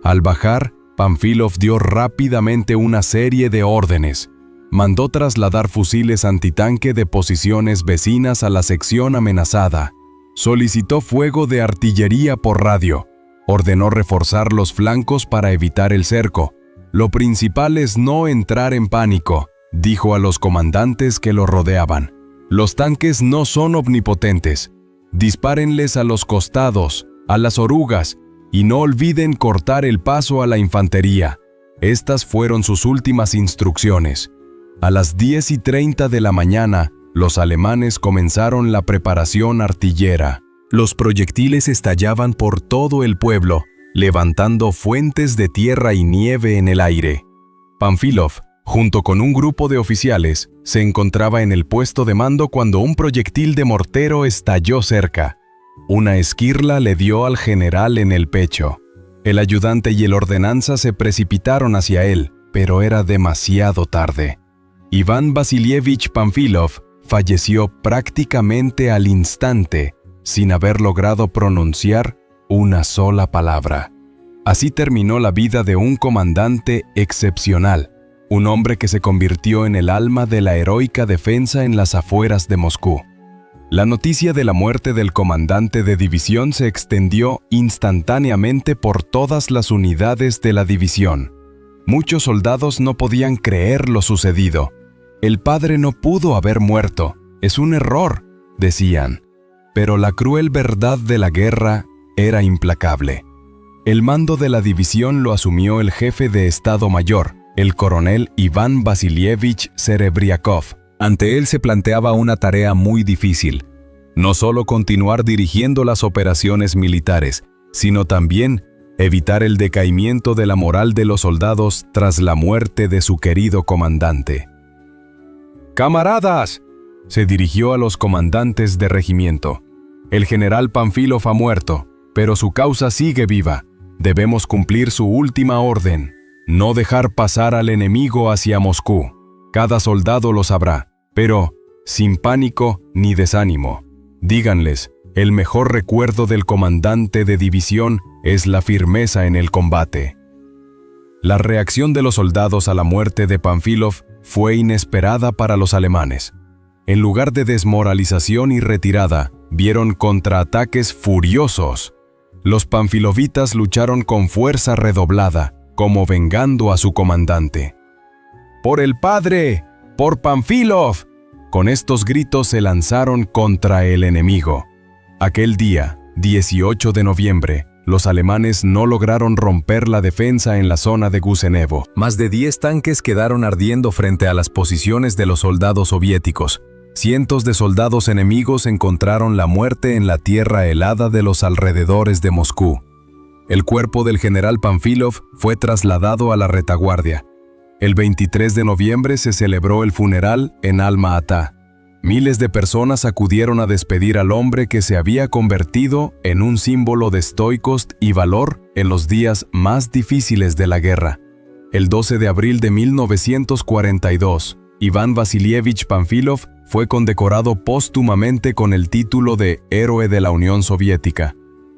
Al bajar, Pánfilov dio rápidamente una serie de órdenes. Mandó trasladar fusiles antitanque de posiciones vecinas a la sección amenazada. Solicitó fuego de artillería por radio. Ordenó reforzar los flancos para evitar el cerco. «Lo principal es no entrar en pánico», dijo a los comandantes que lo rodeaban. «Los tanques no son omnipotentes. Dispárenles a los costados, a las orugas, y no olviden cortar el paso a la infantería». Estas fueron sus últimas instrucciones. A las 10:30 de la mañana, los alemanes comenzaron la preparación artillera. Los proyectiles estallaban por todo el pueblo, levantando fuentes de tierra y nieve en el aire. Pánfilov, Junto con un grupo de oficiales, se encontraba en el puesto de mando cuando un proyectil de mortero estalló cerca. Una esquirla le dio al general en el pecho. El ayudante y el ordenanza se precipitaron hacia él, pero era demasiado tarde. Iván Vasilievich Pánfilov falleció prácticamente al instante, sin haber logrado pronunciar una sola palabra. Así terminó la vida de un comandante excepcional, un hombre que se convirtió en el alma de la heroica defensa en las afueras de Moscú. La noticia de la muerte del comandante de división se extendió instantáneamente por todas las unidades de la división. Muchos soldados no podían creer lo sucedido. El padre no pudo haber muerto, es un error, decían. Pero la cruel verdad de la guerra era implacable. El mando de la división lo asumió el jefe de Estado Mayor, el coronel Iván Vasilievich Serebriakov. Ante él se planteaba una tarea muy difícil. No solo continuar dirigiendo las operaciones militares, sino también evitar el decaimiento de la moral de los soldados tras la muerte de su querido comandante. ¡Camaradas!, se dirigió a los comandantes de regimiento. El general Pánfilov ha muerto, pero su causa sigue viva. Debemos cumplir su última orden: no dejar pasar al enemigo hacia Moscú. Cada soldado lo sabrá, pero sin pánico ni desánimo. Díganles, el mejor recuerdo del comandante de división es la firmeza en el combate. La reacción de los soldados a la muerte de Pánfilov fue inesperada para los alemanes. En lugar de desmoralización y retirada, vieron contraataques furiosos. Los panfilovitas lucharon con fuerza redoblada, como vengando a su comandante. ¡Por el padre! ¡Por Pánfilov! Con estos gritos se lanzaron contra el enemigo. Aquel día, 18 de noviembre, los alemanes no lograron romper la defensa en la zona de Gusenevo. Más de 10 tanques quedaron ardiendo frente a las posiciones de los soldados soviéticos. Cientos de soldados enemigos encontraron la muerte en la tierra helada de los alrededores de Moscú. El cuerpo del general Pánfilov fue trasladado a la retaguardia. El 23 de noviembre se celebró el funeral en Alma-Ata. Miles de personas acudieron a despedir al hombre que se había convertido en un símbolo de stoikost y valor en los días más difíciles de la guerra. El 12 de abril de 1942, Iván Vasilievich Pánfilov fue condecorado póstumamente con el título de Héroe de la Unión Soviética.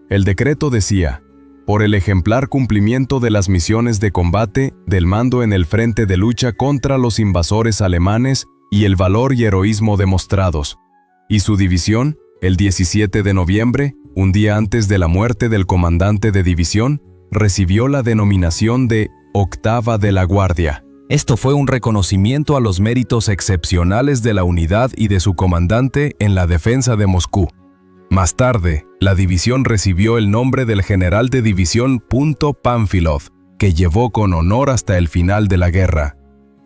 El decreto decía: por el ejemplar cumplimiento de las misiones de combate del mando en el frente de lucha contra los invasores alemanes y el valor y heroísmo demostrados. Y su división, el 17 de noviembre, un día antes de la muerte del comandante de división, recibió la denominación de Octava de la Guardia. Esto fue un reconocimiento a los méritos excepcionales de la unidad y de su comandante en la defensa de Moscú. Más tarde, la división recibió el nombre del general de división Pánfilov, que llevó con honor hasta el final de la guerra.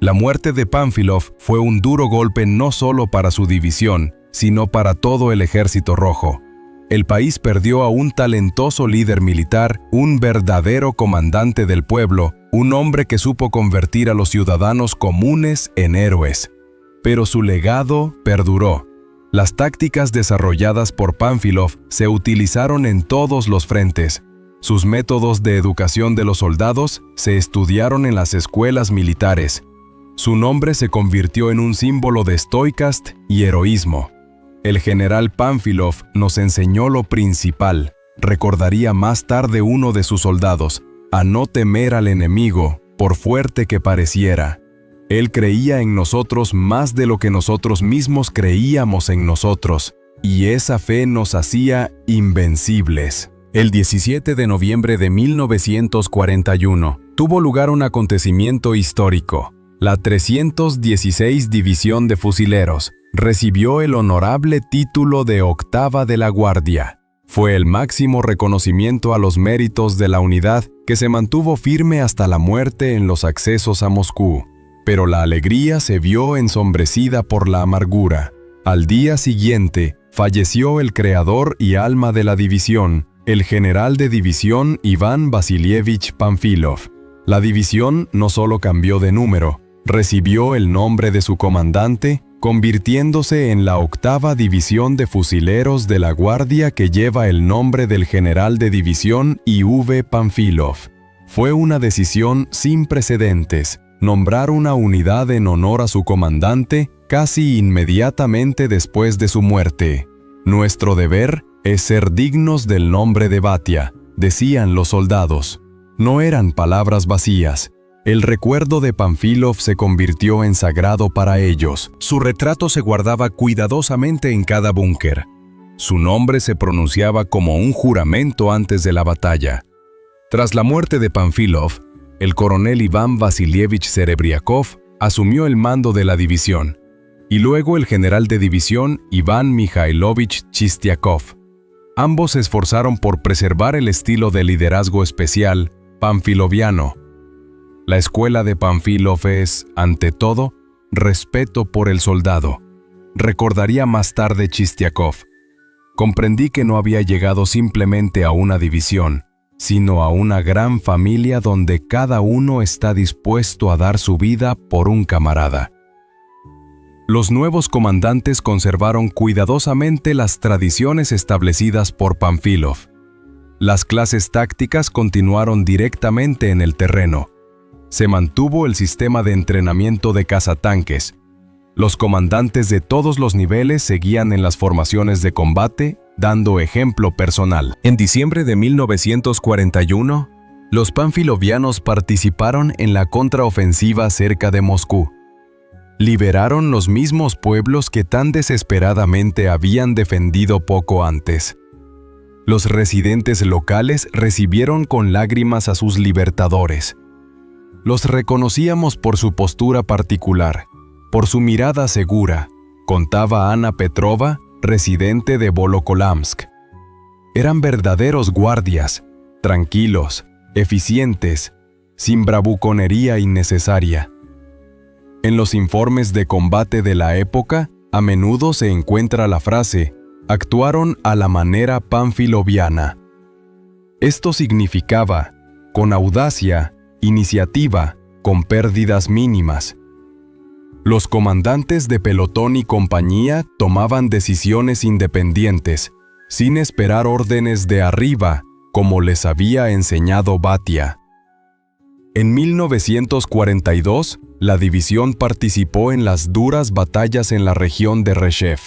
La muerte de Pánfilov fue un duro golpe no solo para su división, sino para todo el Ejército Rojo. El país perdió a un talentoso líder militar, un verdadero comandante del pueblo, un hombre que supo convertir a los ciudadanos comunes en héroes. Pero su legado perduró. Las tácticas desarrolladas por Pánfilov se utilizaron en todos los frentes. Sus métodos de educación de los soldados se estudiaron en las escuelas militares. Su nombre se convirtió en un símbolo de stoikast y heroísmo. El general Pánfilov nos enseñó lo principal, recordaría más tarde uno de sus soldados, a no temer al enemigo, por fuerte que pareciera. Él creía en nosotros más de lo que nosotros mismos creíamos en nosotros, y esa fe nos hacía invencibles. El 17 de noviembre de 1941 tuvo lugar un acontecimiento histórico. La 316 División de Fusileros recibió el honorable título de Octava de la Guardia. Fue el máximo reconocimiento a los méritos de la unidad que se mantuvo firme hasta la muerte en los accesos a Moscú. Pero la alegría se vio ensombrecida por la amargura. Al día siguiente, falleció el creador y alma de la división, el general de división Iván Vasilievich Pánfilov. La división no solo cambió de número, Recibió el nombre de su comandante, convirtiéndose en la 8ª División de Fusileros de la Guardia que lleva el nombre del general de división I.V. Pánfilov. Fue una decisión sin precedentes, nombrar una unidad en honor a su comandante casi inmediatamente después de su muerte. Nuestro deber es ser dignos del nombre de Batia, decían los soldados. No eran palabras vacías. El recuerdo de Pánfilov se convirtió en sagrado para ellos. Su retrato se guardaba cuidadosamente en cada búnker. Su nombre se pronunciaba como un juramento antes de la batalla. Tras la muerte de Pánfilov, el coronel Iván Vasilievich Serebriakov asumió el mando de la división, y luego el general de división Iván Mikhailovich Chistiakov. Ambos se esforzaron por preservar el estilo de liderazgo especial panfiloviano. La escuela de Pánfilov es, ante todo, respeto por el soldado. Recordaría más tarde Chistiakov. Comprendí que no había llegado simplemente a una división, sino a una gran familia donde cada uno está dispuesto a dar su vida por un camarada. Los nuevos comandantes conservaron cuidadosamente las tradiciones establecidas por Pánfilov. Las clases tácticas continuaron directamente en el terreno. Se mantuvo el sistema de entrenamiento de cazatanques. Los comandantes de todos los niveles seguían en las formaciones de combate, dando ejemplo personal. En diciembre de 1941, los panfilovianos participaron en la contraofensiva cerca de Moscú. Liberaron los mismos pueblos que tan desesperadamente habían defendido poco antes. Los residentes locales recibieron con lágrimas a sus libertadores. Los reconocíamos por su postura particular, por su mirada segura, contaba Ana Petrova, residente de Volokolamsk. Eran verdaderos guardias, tranquilos, eficientes, sin bravuconería innecesaria. En los informes de combate de la época, a menudo se encuentra la frase, actuaron a la manera panfiloviana. Esto significaba, con audacia, iniciativa, con pérdidas mínimas. Los comandantes de pelotón y compañía tomaban decisiones independientes, sin esperar órdenes de arriba, como les había enseñado Batia. En 1942, la división participó en las duras batallas en la región de Reshchev.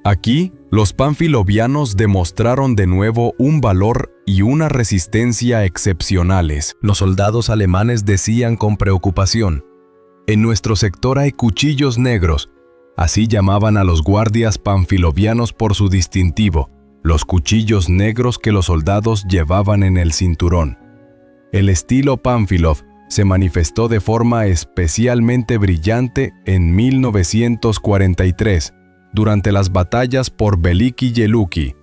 Aquí, los panfilovianos demostraron de nuevo un valor y una resistencia excepcionales. Los soldados alemanes decían con preocupación, «En nuestro sector hay cuchillos negros», así llamaban a los guardias panfilovianos por su distintivo, los cuchillos negros que los soldados llevaban en el cinturón. El estilo Pánfilov se manifestó de forma especialmente brillante en 1943, durante las batallas por Veliki Yeluki.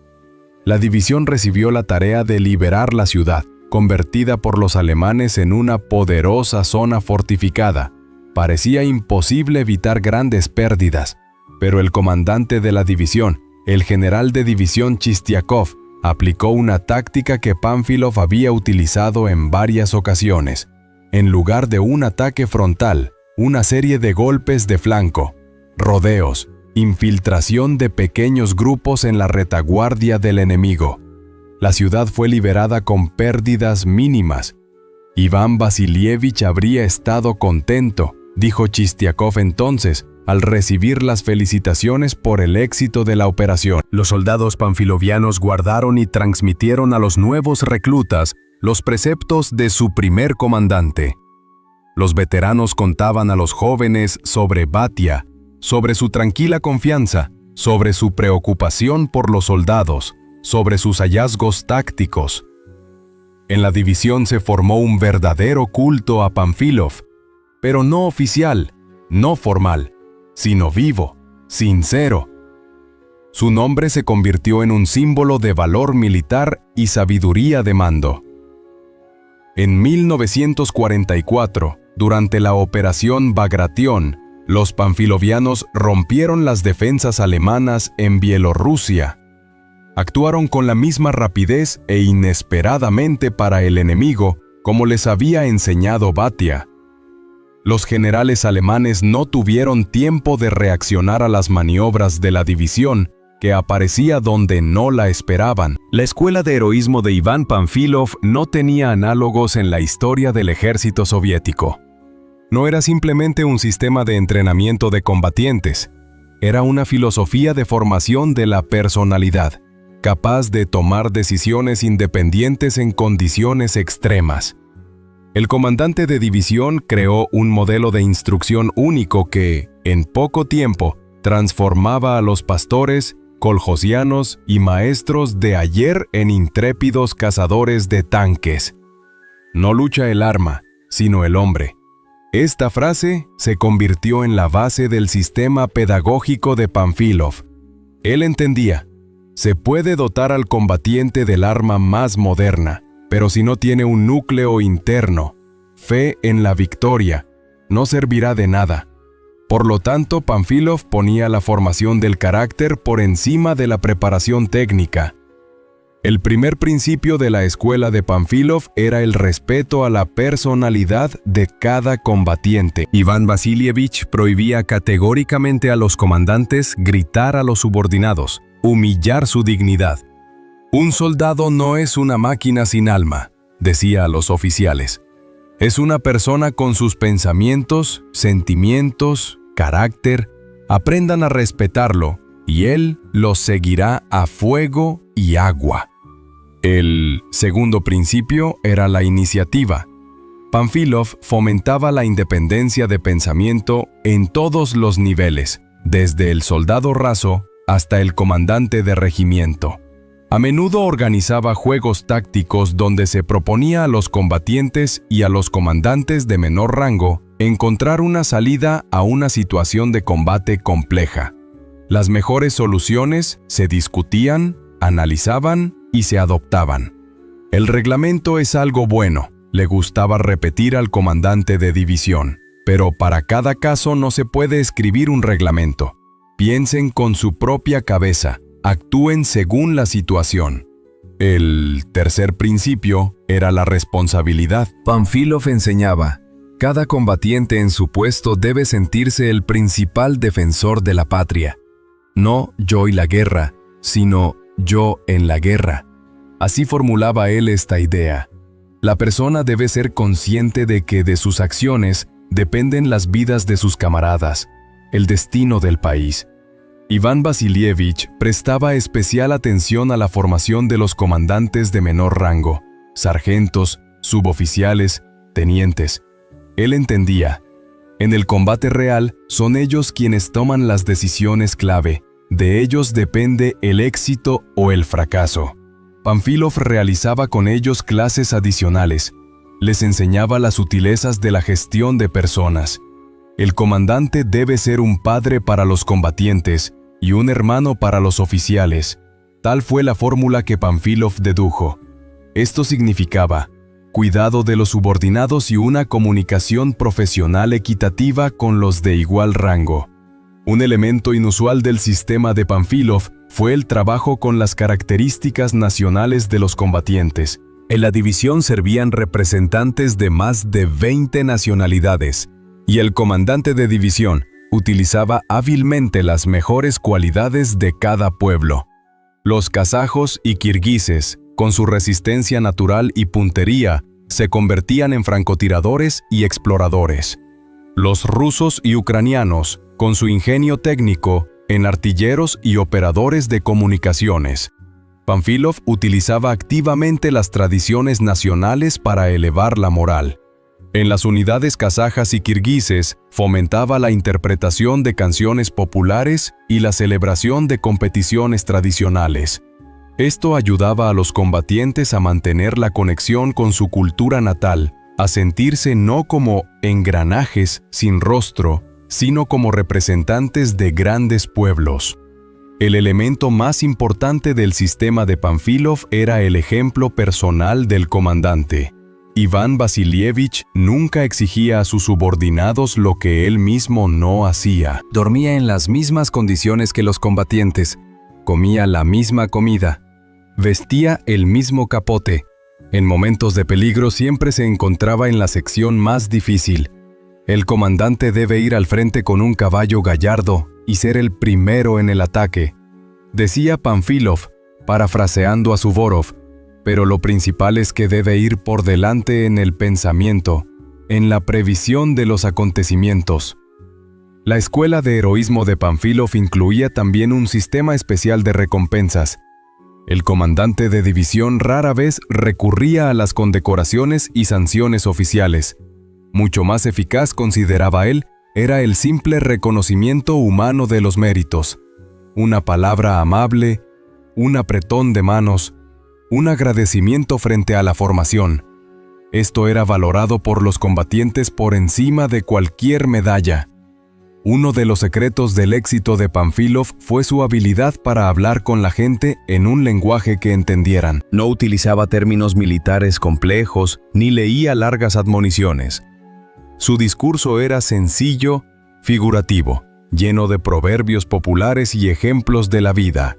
La división recibió la tarea de liberar la ciudad, convertida por los alemanes en una poderosa zona fortificada. Parecía imposible evitar grandes pérdidas, pero el comandante de la división, el general de división Chistiakov, aplicó una táctica que Pánfilov había utilizado en varias ocasiones. En lugar de un ataque frontal, una serie de golpes de flanco, rodeos, infiltración de pequeños grupos en la retaguardia del enemigo. La ciudad fue liberada con pérdidas mínimas. Iván Vasilievich habría estado contento, dijo Chistiakov entonces, al recibir las felicitaciones por el éxito de la operación. Los soldados panfilovianos guardaron y transmitieron a los nuevos reclutas los preceptos de su primer comandante. Los veteranos contaban a los jóvenes sobre Batia, sobre su tranquila confianza, sobre su preocupación por los soldados, sobre sus hallazgos tácticos. En la división se formó un verdadero culto a Pánfilov, pero no oficial, no formal, sino vivo, sincero. Su nombre se convirtió en un símbolo de valor militar y sabiduría de mando. En 1944, durante la Operación Bagration, los panfilovianos rompieron las defensas alemanas en Bielorrusia. Actuaron con la misma rapidez e inesperadamente para el enemigo como les había enseñado Batia. Los generales alemanes no tuvieron tiempo de reaccionar a las maniobras de la división, que aparecía donde no la esperaban. La escuela de heroísmo de Iván Panfilov no tenía análogos en la historia del ejército soviético. No era simplemente un sistema de entrenamiento de combatientes, era una filosofía de formación de la personalidad, capaz de tomar decisiones independientes en condiciones extremas. El comandante de división creó un modelo de instrucción único que, en poco tiempo, transformaba a los pastores, coljosianos y maestros de ayer en intrépidos cazadores de tanques. No lucha el arma, sino el hombre. Esta frase se convirtió en la base del sistema pedagógico de Panfilov. Él entendía, se puede dotar al combatiente del arma más moderna, pero si no tiene un núcleo interno, fe en la victoria, no servirá de nada. Por lo tanto, Panfilov ponía la formación del carácter por encima de la preparación técnica. El primer principio de la escuela de Panfilov era el respeto a la personalidad de cada combatiente. Iván Vasilievich prohibía categóricamente a los comandantes gritar a los subordinados, humillar su dignidad. Un soldado no es una máquina sin alma, decía a los oficiales. Es una persona con sus pensamientos, sentimientos, carácter. Aprendan a respetarlo y él los seguirá a fuego y agua. El segundo principio era la iniciativa. Panfilov fomentaba la independencia de pensamiento en todos los niveles, desde el soldado raso hasta el comandante de regimiento. A menudo organizaba juegos tácticos donde se proponía a los combatientes y a los comandantes de menor rango encontrar una salida a una situación de combate compleja. Las mejores soluciones se discutían, analizaban y se adoptaban. El reglamento es algo bueno, le gustaba repetir al comandante de división, pero para cada caso no se puede escribir un reglamento. Piensen con su propia cabeza, actúen según la situación. El tercer principio era la responsabilidad. Panfilov enseñaba, cada combatiente en su puesto debe sentirse el principal defensor de la patria. No yo y la guerra, sino yo en la guerra. Así formulaba él esta idea. La persona debe ser consciente de que de sus acciones dependen las vidas de sus camaradas, el destino del país. Iván Vasilievich prestaba especial atención a la formación de los comandantes de menor rango, sargentos, suboficiales, tenientes. Él entendía, en el combate real son ellos quienes toman las decisiones clave. De ellos depende el éxito o el fracaso. Panfilov realizaba con ellos clases adicionales. Les enseñaba las sutilezas de la gestión de personas. El comandante debe ser un padre para los combatientes y un hermano para los oficiales. Tal fue la fórmula que Panfilov dedujo. Esto significaba cuidado de los subordinados y una comunicación profesional equitativa con los de igual rango. Un elemento inusual del sistema de Panfilov fue el trabajo con las características nacionales de los combatientes. En la división servían representantes de más de 20 nacionalidades, y el comandante de división utilizaba hábilmente las mejores cualidades de cada pueblo. Los kazajos y kirguises, con su resistencia natural y puntería, se convertían en francotiradores y exploradores. Los rusos y ucranianos, con su ingenio técnico, en artilleros y operadores de comunicaciones. Panfilov utilizaba activamente las tradiciones nacionales para elevar la moral. En las unidades kazajas y kirguises fomentaba la interpretación de canciones populares y la celebración de competiciones tradicionales. Esto ayudaba a los combatientes a mantener la conexión con su cultura natal, a sentirse no como engranajes sin rostro, sino como representantes de grandes pueblos. El elemento más importante del sistema de Panfilov era el ejemplo personal del comandante. Iván Vasilievich nunca exigía a sus subordinados lo que él mismo no hacía. Dormía en las mismas condiciones que los combatientes, comía la misma comida, vestía el mismo capote. En momentos de peligro siempre se encontraba en la sección más difícil. El comandante debe ir al frente con un caballo gallardo y ser el primero en el ataque, decía Pánfilov, parafraseando a Suvórov, pero lo principal es que debe ir por delante en el pensamiento, en la previsión de los acontecimientos. La escuela de heroísmo de Pánfilov incluía también un sistema especial de recompensas. El comandante de división rara vez recurría a las condecoraciones y sanciones oficiales. Mucho más eficaz, consideraba él, era el simple reconocimiento humano de los méritos. Una palabra amable, un apretón de manos, un agradecimiento frente a la formación. Esto era valorado por los combatientes por encima de cualquier medalla. Uno de los secretos del éxito de Pánfilov fue su habilidad para hablar con la gente en un lenguaje que entendieran. No utilizaba términos militares complejos ni leía largas admoniciones. Su discurso era sencillo, figurativo, lleno de proverbios populares y ejemplos de la vida.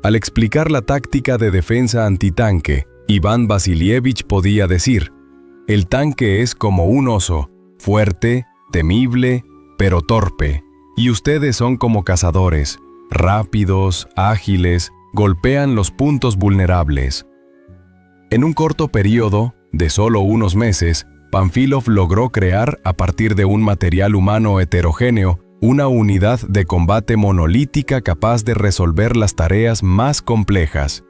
Al explicar la táctica de defensa antitanque, Iván Vasilievich podía decir: el tanque es como un oso, fuerte, temible, pero torpe, y ustedes son como cazadores, rápidos, ágiles, golpean los puntos vulnerables. En un corto periodo, de solo unos meses, Pánfilov logró crear, a partir de un material humano heterogéneo, una unidad de combate monolítica capaz de resolver las tareas más complejas.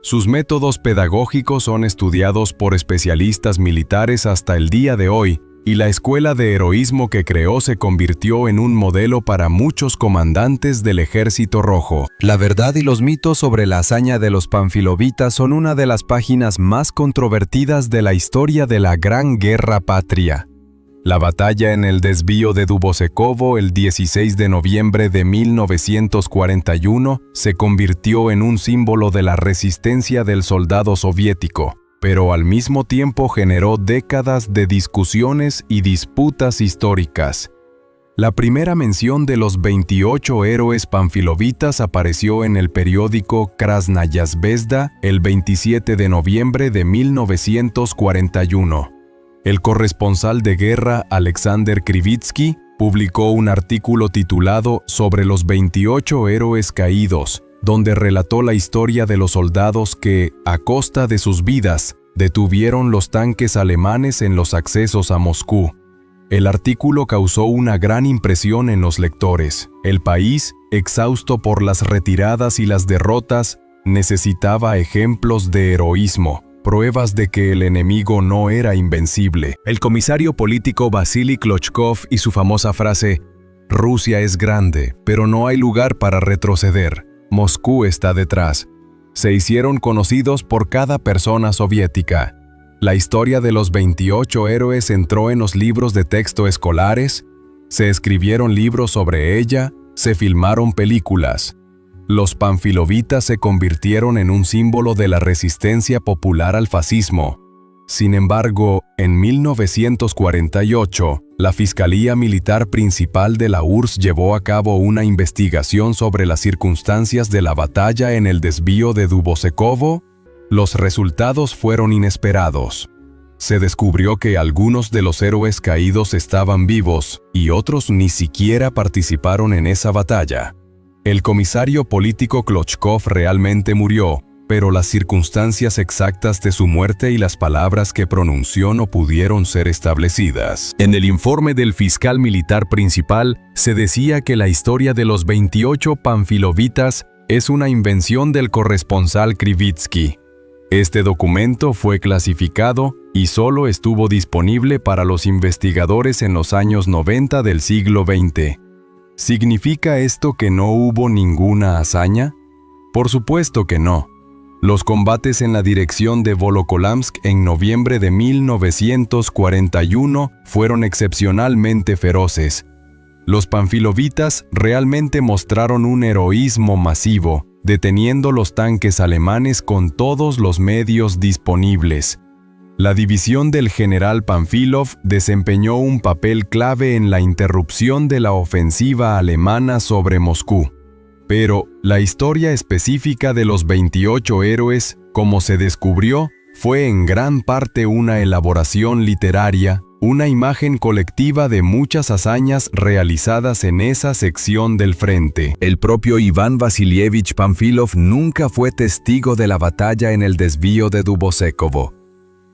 Sus métodos pedagógicos son estudiados por especialistas militares hasta el día de hoy, y la escuela de heroísmo que creó se convirtió en un modelo para muchos comandantes del Ejército Rojo. La verdad y los mitos sobre la hazaña de los panfilovitas son una de las páginas más controvertidas de la historia de la Gran Guerra Patria. La batalla en el desvío de Dubosekovo el 16 de noviembre de 1941 se convirtió en un símbolo de la resistencia del soldado soviético, pero al mismo tiempo generó décadas de discusiones y disputas históricas. La primera mención de los 28 héroes panfilovitas apareció en el periódico Krasnaya Zvezda el 27 de noviembre de 1941. El corresponsal de guerra Alexander Krivitsky publicó un artículo titulado Sobre los 28 héroes caídos, donde relató la historia de los soldados que, a costa de sus vidas, detuvieron los tanques alemanes en los accesos a Moscú. El artículo causó una gran impresión en los lectores. El país, exhausto por las retiradas y las derrotas, necesitaba ejemplos de heroísmo, pruebas de que el enemigo no era invencible. El comisario político Vasily Klochkov y su famosa frase, «Rusia es grande, pero no hay lugar para retroceder. Moscú está detrás», se hicieron conocidos por cada persona soviética. La historia de los 28 héroes entró en los libros de texto escolares, se escribieron libros sobre ella, se filmaron películas. Los panfilovitas se convirtieron en un símbolo de la resistencia popular al fascismo. Sin embargo, en 1948, la Fiscalía Militar Principal de la URSS llevó a cabo una investigación sobre las circunstancias de la batalla en el desvío de Dubosekovo. Los resultados fueron inesperados. Se descubrió que algunos de los héroes caídos estaban vivos y otros ni siquiera participaron en esa batalla. El comisario político Klochkov realmente murió, pero las circunstancias exactas de su muerte y las palabras que pronunció no pudieron ser establecidas. En el informe del fiscal militar principal se decía que la historia de los 28 panfilovitas es una invención del corresponsal Krivitsky. Este documento fue clasificado y solo estuvo disponible para los investigadores en los años 90 del siglo XX. ¿Significa esto que no hubo ninguna hazaña? Por supuesto que no. Los combates en la dirección de Volokolamsk en noviembre de 1941 fueron excepcionalmente feroces. Los panfilovitas realmente mostraron un heroísmo masivo, deteniendo los tanques alemanes con todos los medios disponibles. La división del general Pánfilov desempeñó un papel clave en la interrupción de la ofensiva alemana sobre Moscú. Pero la historia específica de los 28 héroes, como se descubrió, fue en gran parte una elaboración literaria, una imagen colectiva de muchas hazañas realizadas en esa sección del frente. El propio Iván Vasilievich Panfilov nunca fue testigo de la batalla en el desvío de Dubosekovo.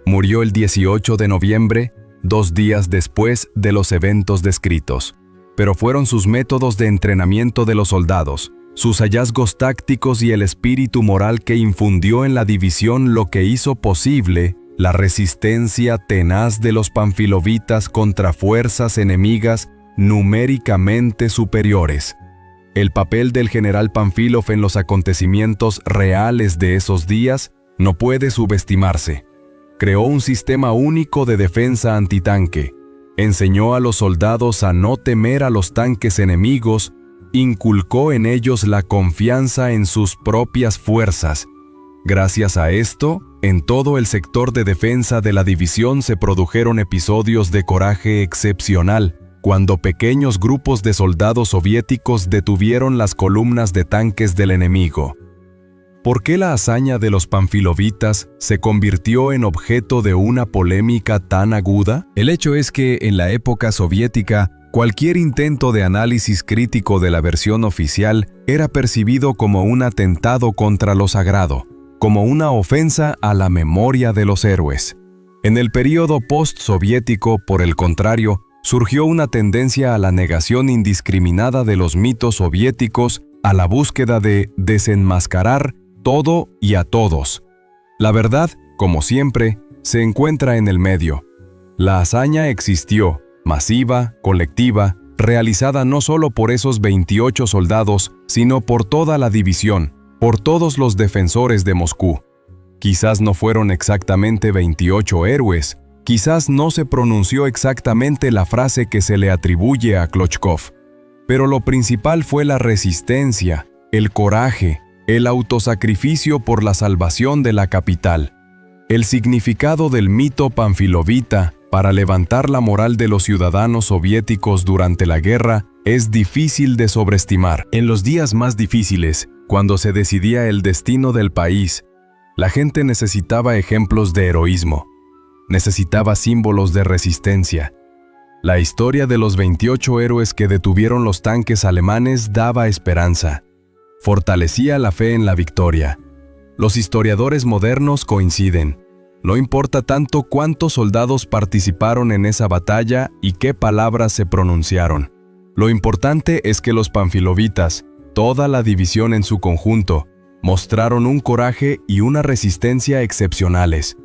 Murió el 18 de noviembre, 2 días después de los eventos descritos. Pero fueron sus métodos de entrenamiento de los soldados, sus hallazgos tácticos y el espíritu moral que infundió en la división lo que hizo posible la resistencia tenaz de los panfilovitas contra fuerzas enemigas numéricamente superiores. El papel del general Panfilov en los acontecimientos reales de esos días no puede subestimarse. Creó un sistema único de defensa antitanque, enseñó a los soldados a no temer a los tanques enemigos, inculcó en ellos la confianza en sus propias fuerzas. Gracias a esto, en todo el sector de defensa de la división se produjeron episodios de coraje excepcional, cuando pequeños grupos de soldados soviéticos detuvieron las columnas de tanques del enemigo. ¿Por qué la hazaña de los panfilovitas se convirtió en objeto de una polémica tan aguda? El hecho es que, en la época soviética, cualquier intento de análisis crítico de la versión oficial era percibido como un atentado contra lo sagrado, como una ofensa a la memoria de los héroes. En el período post-soviético, por el contrario, surgió una tendencia a la negación indiscriminada de los mitos soviéticos, a la búsqueda de desenmascarar todo y a todos. La verdad, como siempre, se encuentra en el medio. La hazaña existió, masiva, colectiva, realizada no solo por esos 28 soldados, sino por toda la división, por todos los defensores de Moscú. Quizás no fueron exactamente 28 héroes, quizás no se pronunció exactamente la frase que se le atribuye a Klochkov, pero lo principal fue la resistencia, el coraje, el autosacrificio por la salvación de la capital. El significado del mito panfilovita para levantar la moral de los ciudadanos soviéticos durante la guerra es difícil de sobreestimar. En los días más difíciles, cuando se decidía el destino del país, la gente necesitaba ejemplos de heroísmo, necesitaba símbolos de resistencia. La historia de los 28 héroes que detuvieron los tanques alemanes daba esperanza, fortalecía la fe en la victoria. Los historiadores modernos coinciden. No importa tanto cuántos soldados participaron en esa batalla y qué palabras se pronunciaron. Lo importante es que los panfilovitas, toda la división en su conjunto, mostraron un coraje y una resistencia excepcionales.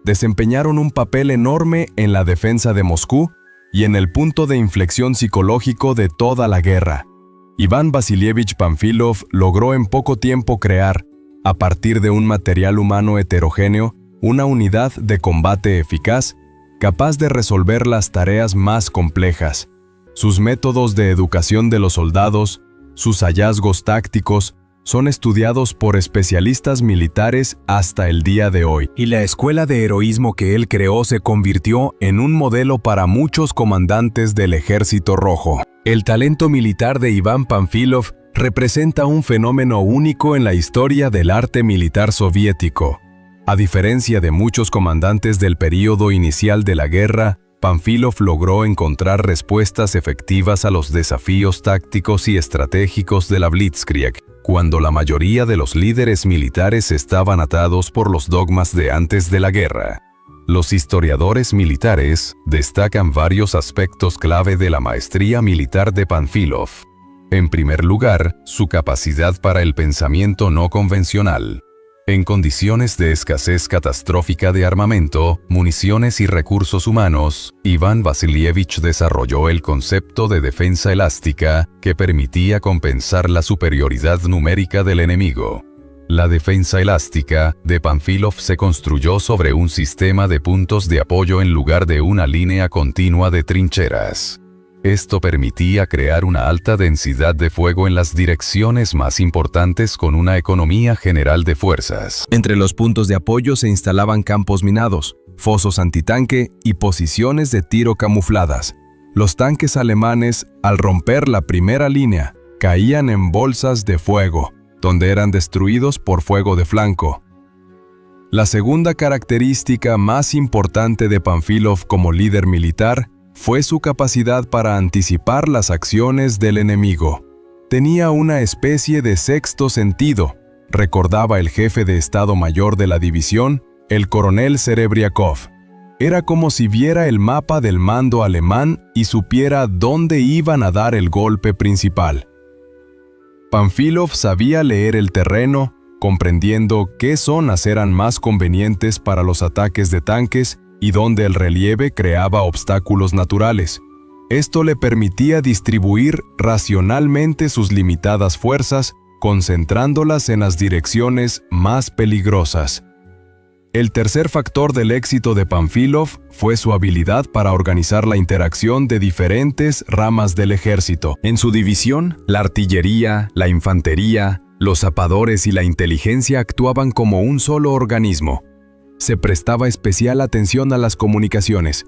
Desempeñaron un papel enorme en la defensa de Moscú y en el punto de inflexión psicológico de toda la guerra. Iván Vasilievich Panfilov logró en poco tiempo crear, a partir de un material humano heterogéneo, una unidad de combate eficaz, capaz de resolver las tareas más complejas. Sus métodos de educación de los soldados, sus hallazgos tácticos, son estudiados por especialistas militares hasta el día de hoy. Y la escuela de heroísmo que él creó se convirtió en un modelo para muchos comandantes del Ejército Rojo. El talento militar de Iván Panfilov representa un fenómeno único en la historia del arte militar soviético. A diferencia de muchos comandantes del período inicial de la guerra, Panfilov logró encontrar respuestas efectivas a los desafíos tácticos y estratégicos de la Blitzkrieg, cuando la mayoría de los líderes militares estaban atados por los dogmas de antes de la guerra. Los historiadores militares destacan varios aspectos clave de la maestría militar de Panfilov. En primer lugar, su capacidad para el pensamiento no convencional. En condiciones de escasez catastrófica de armamento, municiones y recursos humanos, Iván Vasilievich desarrolló el concepto de defensa elástica, que permitía compensar la superioridad numérica del enemigo. La defensa elástica de Panfilov se construyó sobre un sistema de puntos de apoyo en lugar de una línea continua de trincheras. Esto permitía crear una alta densidad de fuego en las direcciones más importantes con una economía general de fuerzas. Entre los puntos de apoyo se instalaban campos minados, fosos antitanque y posiciones de tiro camufladas. Los tanques alemanes, al romper la primera línea, caían en bolsas de fuego, donde eran destruidos por fuego de flanco. La segunda característica más importante de Pánfilov como líder militar fue su capacidad para anticipar las acciones del enemigo. Tenía una especie de sexto sentido, recordaba el jefe de Estado Mayor de la división, el coronel Serebriakov. Era como si viera el mapa del mando alemán y supiera dónde iban a dar el golpe principal. Pánfilov sabía leer el terreno, comprendiendo qué zonas eran más convenientes para los ataques de tanques y dónde el relieve creaba obstáculos naturales. Esto le permitía distribuir racionalmente sus limitadas fuerzas, concentrándolas en las direcciones más peligrosas. El tercer factor del éxito de Pánfilov fue su habilidad para organizar la interacción de diferentes ramas del ejército. En su división, la artillería, la infantería, los zapadores y la inteligencia actuaban como un solo organismo. Se prestaba especial atención a las comunicaciones.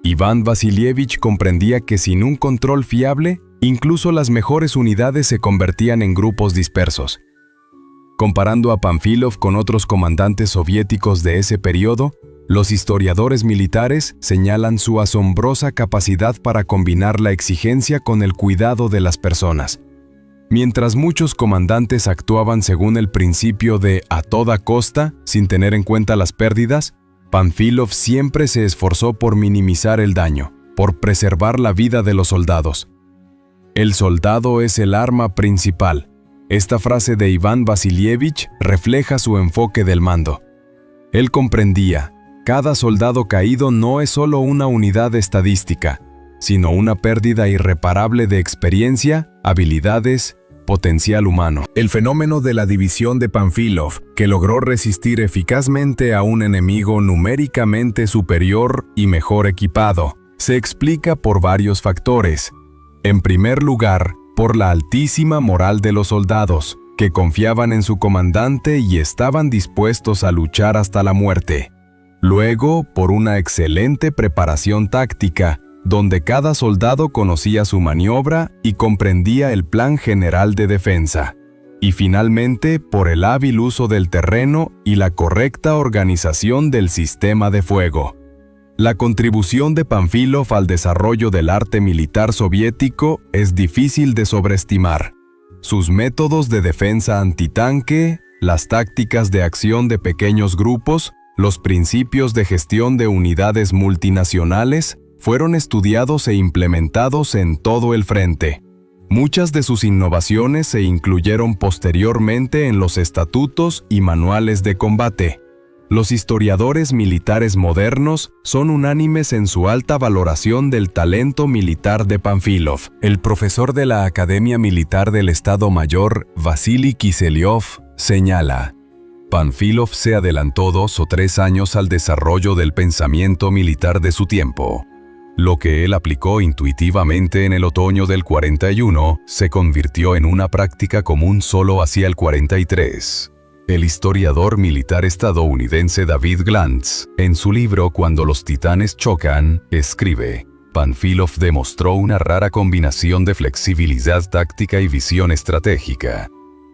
Iván Vasilievich comprendía que sin un control fiable, incluso las mejores unidades se convertían en grupos dispersos. Comparando a Pánfilov con otros comandantes soviéticos de ese periodo, los historiadores militares señalan su asombrosa capacidad para combinar la exigencia con el cuidado de las personas. Mientras muchos comandantes actuaban según el principio de a toda costa, sin tener en cuenta las pérdidas, Pánfilov siempre se esforzó por minimizar el daño, por preservar la vida de los soldados. El soldado es el arma principal. Esta frase de Iván Vasilievich refleja su enfoque del mando. Él comprendía, cada soldado caído no es solo una unidad estadística, sino una pérdida irreparable de experiencia, habilidades, potencial humano. El fenómeno de la división de Pánfilov, que logró resistir eficazmente a un enemigo numéricamente superior y mejor equipado, se explica por varios factores. En primer lugar, por la altísima moral de los soldados, que confiaban en su comandante y estaban dispuestos a luchar hasta la muerte. Luego, por una excelente preparación táctica, donde cada soldado conocía su maniobra y comprendía el plan general de defensa. Y finalmente, por el hábil uso del terreno y la correcta organización del sistema de fuego. La contribución de Pánfilov al desarrollo del arte militar soviético es difícil de sobreestimar. Sus métodos de defensa antitanque, las tácticas de acción de pequeños grupos, los principios de gestión de unidades multinacionales, fueron estudiados e implementados en todo el frente. Muchas de sus innovaciones se incluyeron posteriormente en los estatutos y manuales de combate. Los historiadores militares modernos son unánimes en su alta valoración del talento militar de Pánfilov. El profesor de la Academia Militar del Estado Mayor, Vasily Kiselyov, señala: Pánfilov se adelantó 2 o 3 años al desarrollo del pensamiento militar de su tiempo. Lo que él aplicó intuitivamente en el otoño del 41 se convirtió en una práctica común solo hacia el 43. El historiador militar estadounidense David Glantz, en su libro Cuando los titanes chocan, escribe: Pánfilov demostró una rara combinación de flexibilidad táctica y visión estratégica.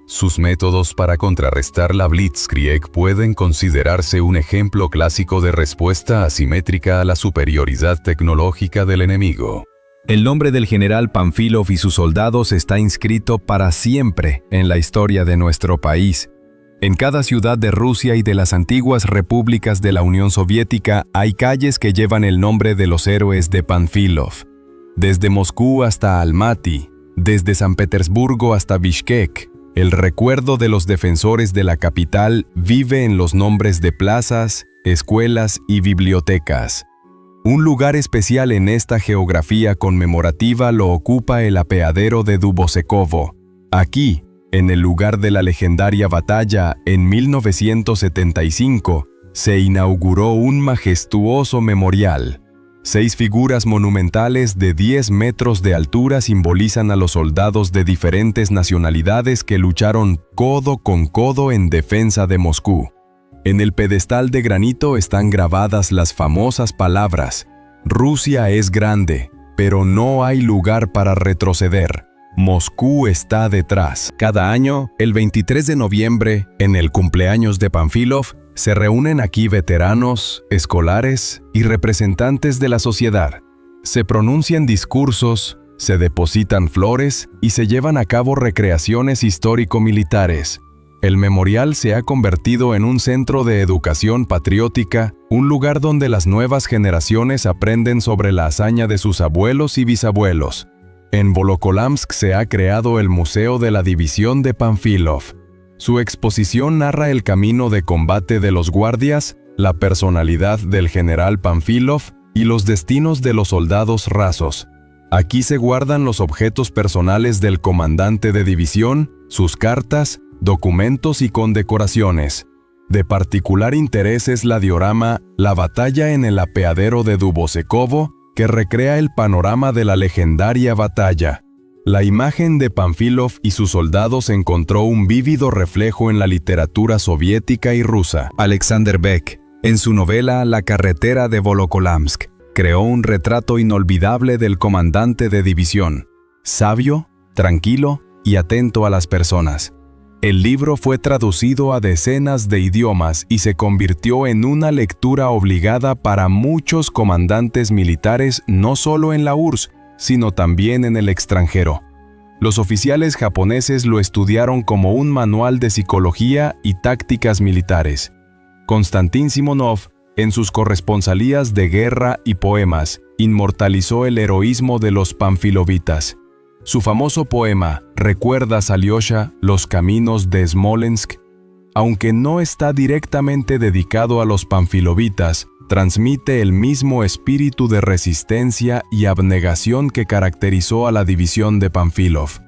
Sus métodos para contrarrestar la Blitzkrieg pueden considerarse un ejemplo clásico de respuesta asimétrica a la superioridad tecnológica del enemigo. El nombre del general Pánfilov y sus soldados está inscrito para siempre en la historia de nuestro país. En cada ciudad de Rusia y de las antiguas repúblicas de la Unión Soviética hay calles que llevan el nombre de los héroes de Pánfilov. Desde Moscú hasta Almaty, desde San Petersburgo hasta Bishkek, el recuerdo de los defensores de la capital vive en los nombres de plazas, escuelas y bibliotecas. Un lugar especial en esta geografía conmemorativa lo ocupa el apeadero de Dubosekovo. Aquí, en el lugar de la legendaria batalla, en 1975, se inauguró un majestuoso memorial. 6 figuras monumentales de 10 metros de altura simbolizan a los soldados de diferentes nacionalidades que lucharon codo con codo en defensa de Moscú. En el pedestal de granito están grabadas las famosas palabras: Rusia es grande, pero no hay lugar para retroceder. Moscú está detrás. Cada año, el 23 de noviembre, en el cumpleaños de Pánfilov, Se reúnen aquí veteranos, escolares y representantes de la sociedad. Se pronuncian discursos, se depositan flores y se llevan a cabo recreaciones histórico-militares. El memorial se ha convertido en un centro de educación patriótica, un lugar donde las nuevas generaciones aprenden sobre la hazaña de sus abuelos y bisabuelos. En Volokolamsk se ha creado el Museo de la División de Panfilov. Su exposición narra el camino de combate de los guardias, la personalidad del general Panfilov y los destinos de los soldados rasos. Aquí se guardan los objetos personales del comandante de división, sus cartas, documentos y condecoraciones. De particular interés es la diorama La batalla en el apeadero de Dubosekovo, que recrea el panorama de la legendaria batalla. La imagen de Panfilov y sus soldados encontró un vívido reflejo en la literatura soviética y rusa. Alexander Beck, en su novela La carretera de Volokolamsk, creó un retrato inolvidable del comandante de división, sabio, tranquilo y atento a las personas. El libro fue traducido a decenas de idiomas y se convirtió en una lectura obligada para muchos comandantes militares no solo en la URSS, sino también en el extranjero. Los oficiales japoneses lo estudiaron como un manual de psicología y tácticas militares. Konstantin Simonov, en sus corresponsalías de guerra y poemas, inmortalizó el heroísmo de los panfilovitas. Su famoso poema ¿Recuerdas, Alyosha, los caminos de Smolensk? Aunque no está directamente dedicado a los panfilovitas, transmite el mismo espíritu de resistencia y abnegación que caracterizó a la división de Panfilov.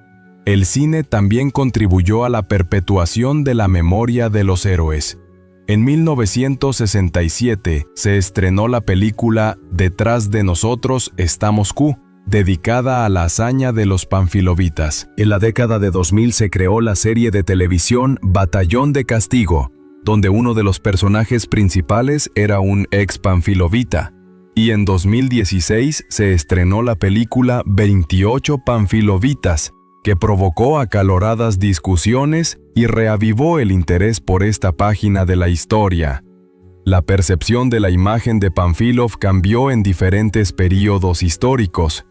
El cine también contribuyó a la perpetuación de la memoria de los héroes. En 1967 se estrenó la película Detrás de nosotros está Moscú, dedicada a la hazaña de los panfilovitas. En la década de 2000 se creó la serie de televisión Batallón de Castigo, donde uno de los personajes principales era un ex panfilovita. Y en 2016 se estrenó la película 28 panfilovitas, que provocó acaloradas discusiones y reavivó el interés por esta página de la historia. La percepción de la imagen de Panfilov cambió en diferentes períodos históricos.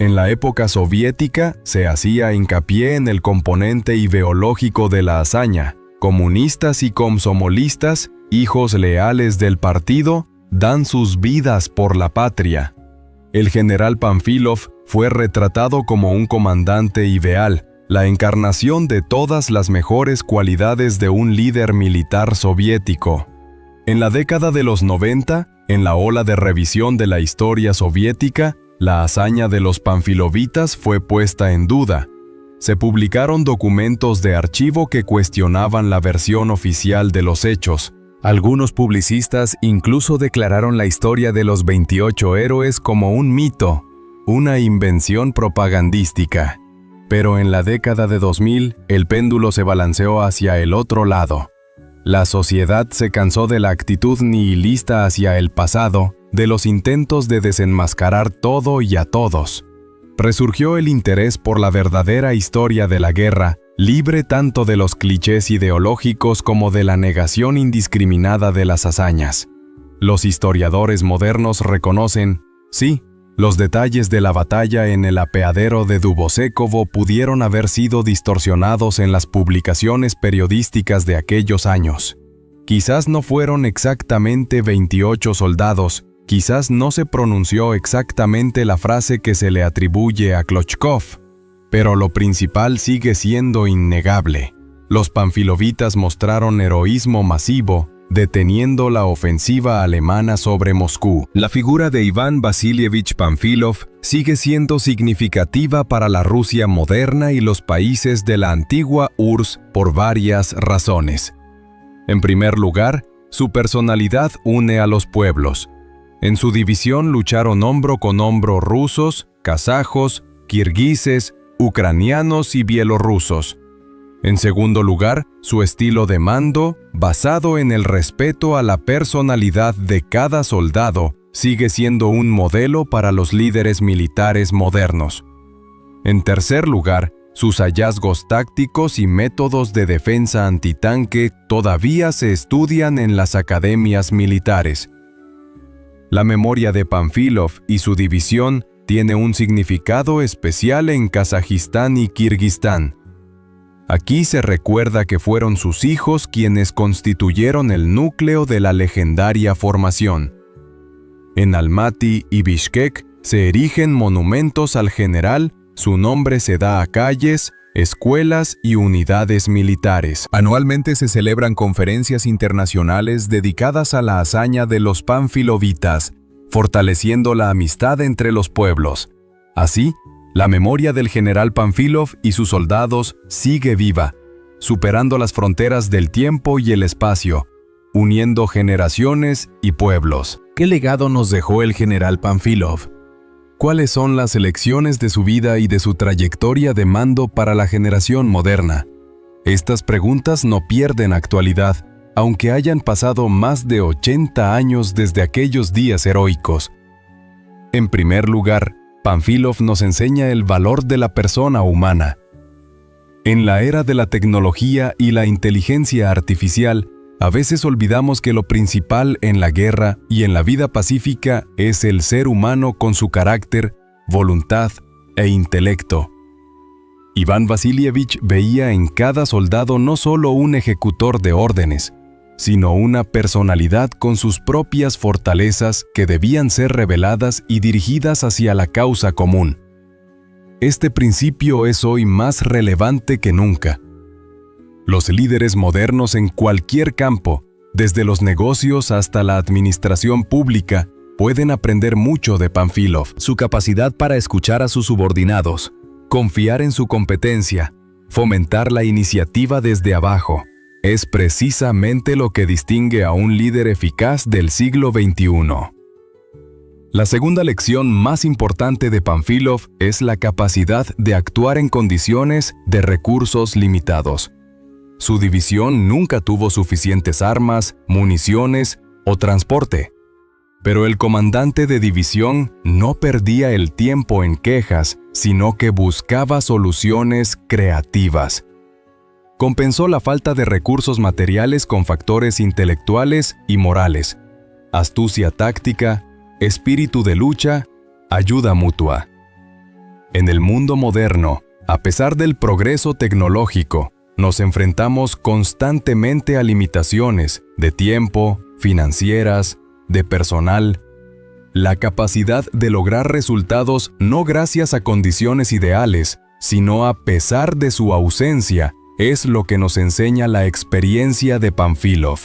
En la época soviética se hacía hincapié en el componente ideológico de la hazaña. Comunistas y komsomolistas, hijos leales del partido, dan sus vidas por la patria. El general Panfilov fue retratado como un comandante ideal, la encarnación de todas las mejores cualidades de un líder militar soviético. En la década de los 90, en la ola de revisión de la historia soviética, la hazaña de los panfilovitas fue puesta en duda. Se publicaron documentos de archivo que cuestionaban la versión oficial de los hechos. Algunos publicistas incluso declararon la historia de los 28 héroes como un mito, una invención propagandística. Pero en la década de 2000, el péndulo se balanceó hacia el otro lado. La sociedad se cansó de la actitud nihilista hacia el pasado, de los intentos de desenmascarar todo y a todos. Resurgió el interés por la verdadera historia de la guerra, libre tanto de los clichés ideológicos como de la negación indiscriminada de las hazañas. Los historiadores modernos reconocen, sí, los detalles de la batalla en el apeadero de Dubosekovo pudieron haber sido distorsionados en las publicaciones periodísticas de aquellos años. Quizás no fueron exactamente 28 soldados, quizás no se pronunció exactamente la frase que se le atribuye a Klochkov, pero lo principal sigue siendo innegable. Los panfilovitas mostraron heroísmo masivo, deteniendo la ofensiva alemana sobre Moscú. La figura de Iván Vasilievich Panfilov sigue siendo significativa para la Rusia moderna y los países de la antigua URSS por varias razones. En primer lugar, su personalidad une a los pueblos. En su división lucharon hombro con hombro rusos, kazajos, kirguises, ucranianos y bielorrusos. En segundo lugar, su estilo de mando, basado en el respeto a la personalidad de cada soldado, sigue siendo un modelo para los líderes militares modernos. En tercer lugar, Sus hallazgos tácticos y métodos de defensa antitanque todavía se estudian en las academias militares. La memoria de Pánfilov y su división tiene un significado especial en Kazajistán y Kirguistán. Aquí se recuerda que fueron sus hijos quienes constituyeron el núcleo de la legendaria formación. En Almaty y Bishkek se erigen monumentos al general, su nombre se da a calles, escuelas y unidades militares. Anualmente se celebran conferencias internacionales dedicadas a la hazaña de los panfilovitas, fortaleciendo la amistad entre los pueblos. Así, la memoria del general Pánfilov y sus soldados sigue viva, superando las fronteras del tiempo y el espacio, uniendo generaciones y pueblos. ¿Qué legado nos dejó el general Pánfilov? ¿Cuáles son las lecciones de su vida y de su trayectoria de mando para la generación moderna? Estas preguntas no pierden actualidad, aunque hayan pasado más de 80 años desde aquellos días heroicos. En primer lugar, Pánfilov nos enseña el valor de la persona humana. En la era de la tecnología y la inteligencia artificial, a veces olvidamos que lo principal en la guerra y en la vida pacífica es el ser humano con su carácter, voluntad e intelecto. Iván Vasilievich veía en cada soldado no solo un ejecutor de órdenes, sino una personalidad con sus propias fortalezas que debían ser reveladas y dirigidas hacia la causa común. Este principio es hoy más relevante que nunca. Los líderes modernos en cualquier campo, desde los negocios hasta la administración pública, pueden aprender mucho de Pánfilov. Su capacidad para escuchar a sus subordinados, confiar en su competencia, fomentar la iniciativa desde abajo, es precisamente lo que distingue a un líder eficaz del siglo XXI. La segunda lección más importante de Pánfilov es la capacidad de actuar en condiciones de recursos limitados. Su división nunca tuvo suficientes armas, municiones o transporte. Pero el comandante de división no perdía el tiempo en quejas, sino que buscaba soluciones creativas. Compensó la falta de recursos materiales con factores intelectuales y morales, astucia táctica, espíritu de lucha, ayuda mutua. En el mundo moderno, a pesar del progreso tecnológico, nos enfrentamos constantemente a limitaciones de tiempo, financieras, de personal. La capacidad de lograr resultados no gracias a condiciones ideales, sino a pesar de su ausencia, es lo que nos enseña la experiencia de Pánfilov.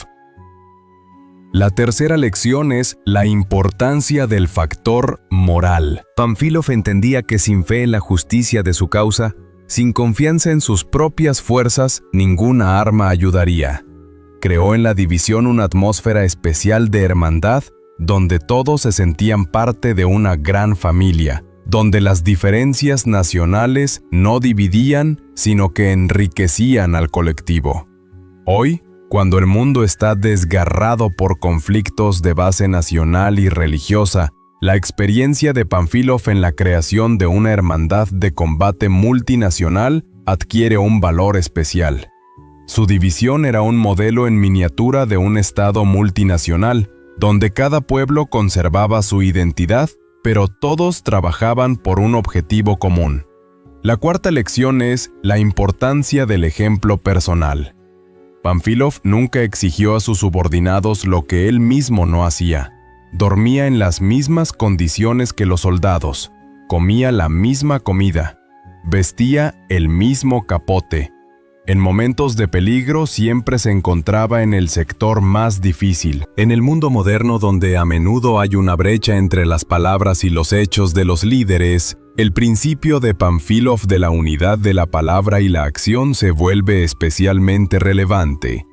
La tercera lección es la importancia del factor moral. Pánfilov entendía que sin fe en la justicia de su causa, sin confianza en sus propias fuerzas, ninguna arma ayudaría. Creó en la división una atmósfera especial de hermandad, donde todos se sentían parte de una gran familia, donde las diferencias nacionales no dividían, sino que enriquecían al colectivo. Hoy, cuando el mundo está desgarrado por conflictos de base nacional y religiosa, la experiencia de Pánfilov en la creación de una hermandad de combate multinacional adquiere un valor especial. Su división era un modelo en miniatura de un Estado multinacional, donde cada pueblo conservaba su identidad, pero todos trabajaban por un objetivo común. La cuarta lección es la importancia del ejemplo personal. Pánfilov nunca exigió a sus subordinados lo que él mismo no hacía. Dormía en las mismas condiciones que los soldados, comía la misma comida, vestía el mismo capote. En momentos de peligro siempre se encontraba en el sector más difícil. En el mundo moderno, donde a menudo hay una brecha entre las palabras y los hechos de los líderes, el principio de Pánfilov de la unidad de la palabra y la acción se vuelve especialmente relevante.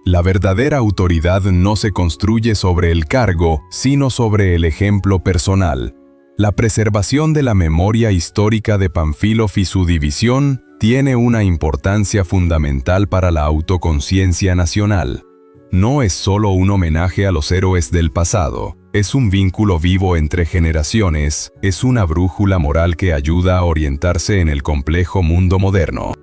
La verdadera autoridad no se construye sobre el cargo, sino sobre el ejemplo personal. La preservación de la memoria histórica de Pánfilov y su división tiene una importancia fundamental para la autoconciencia nacional. No es solo un homenaje a los héroes del pasado, Es un vínculo vivo entre generaciones, es una brújula moral que ayuda a orientarse en el complejo mundo moderno.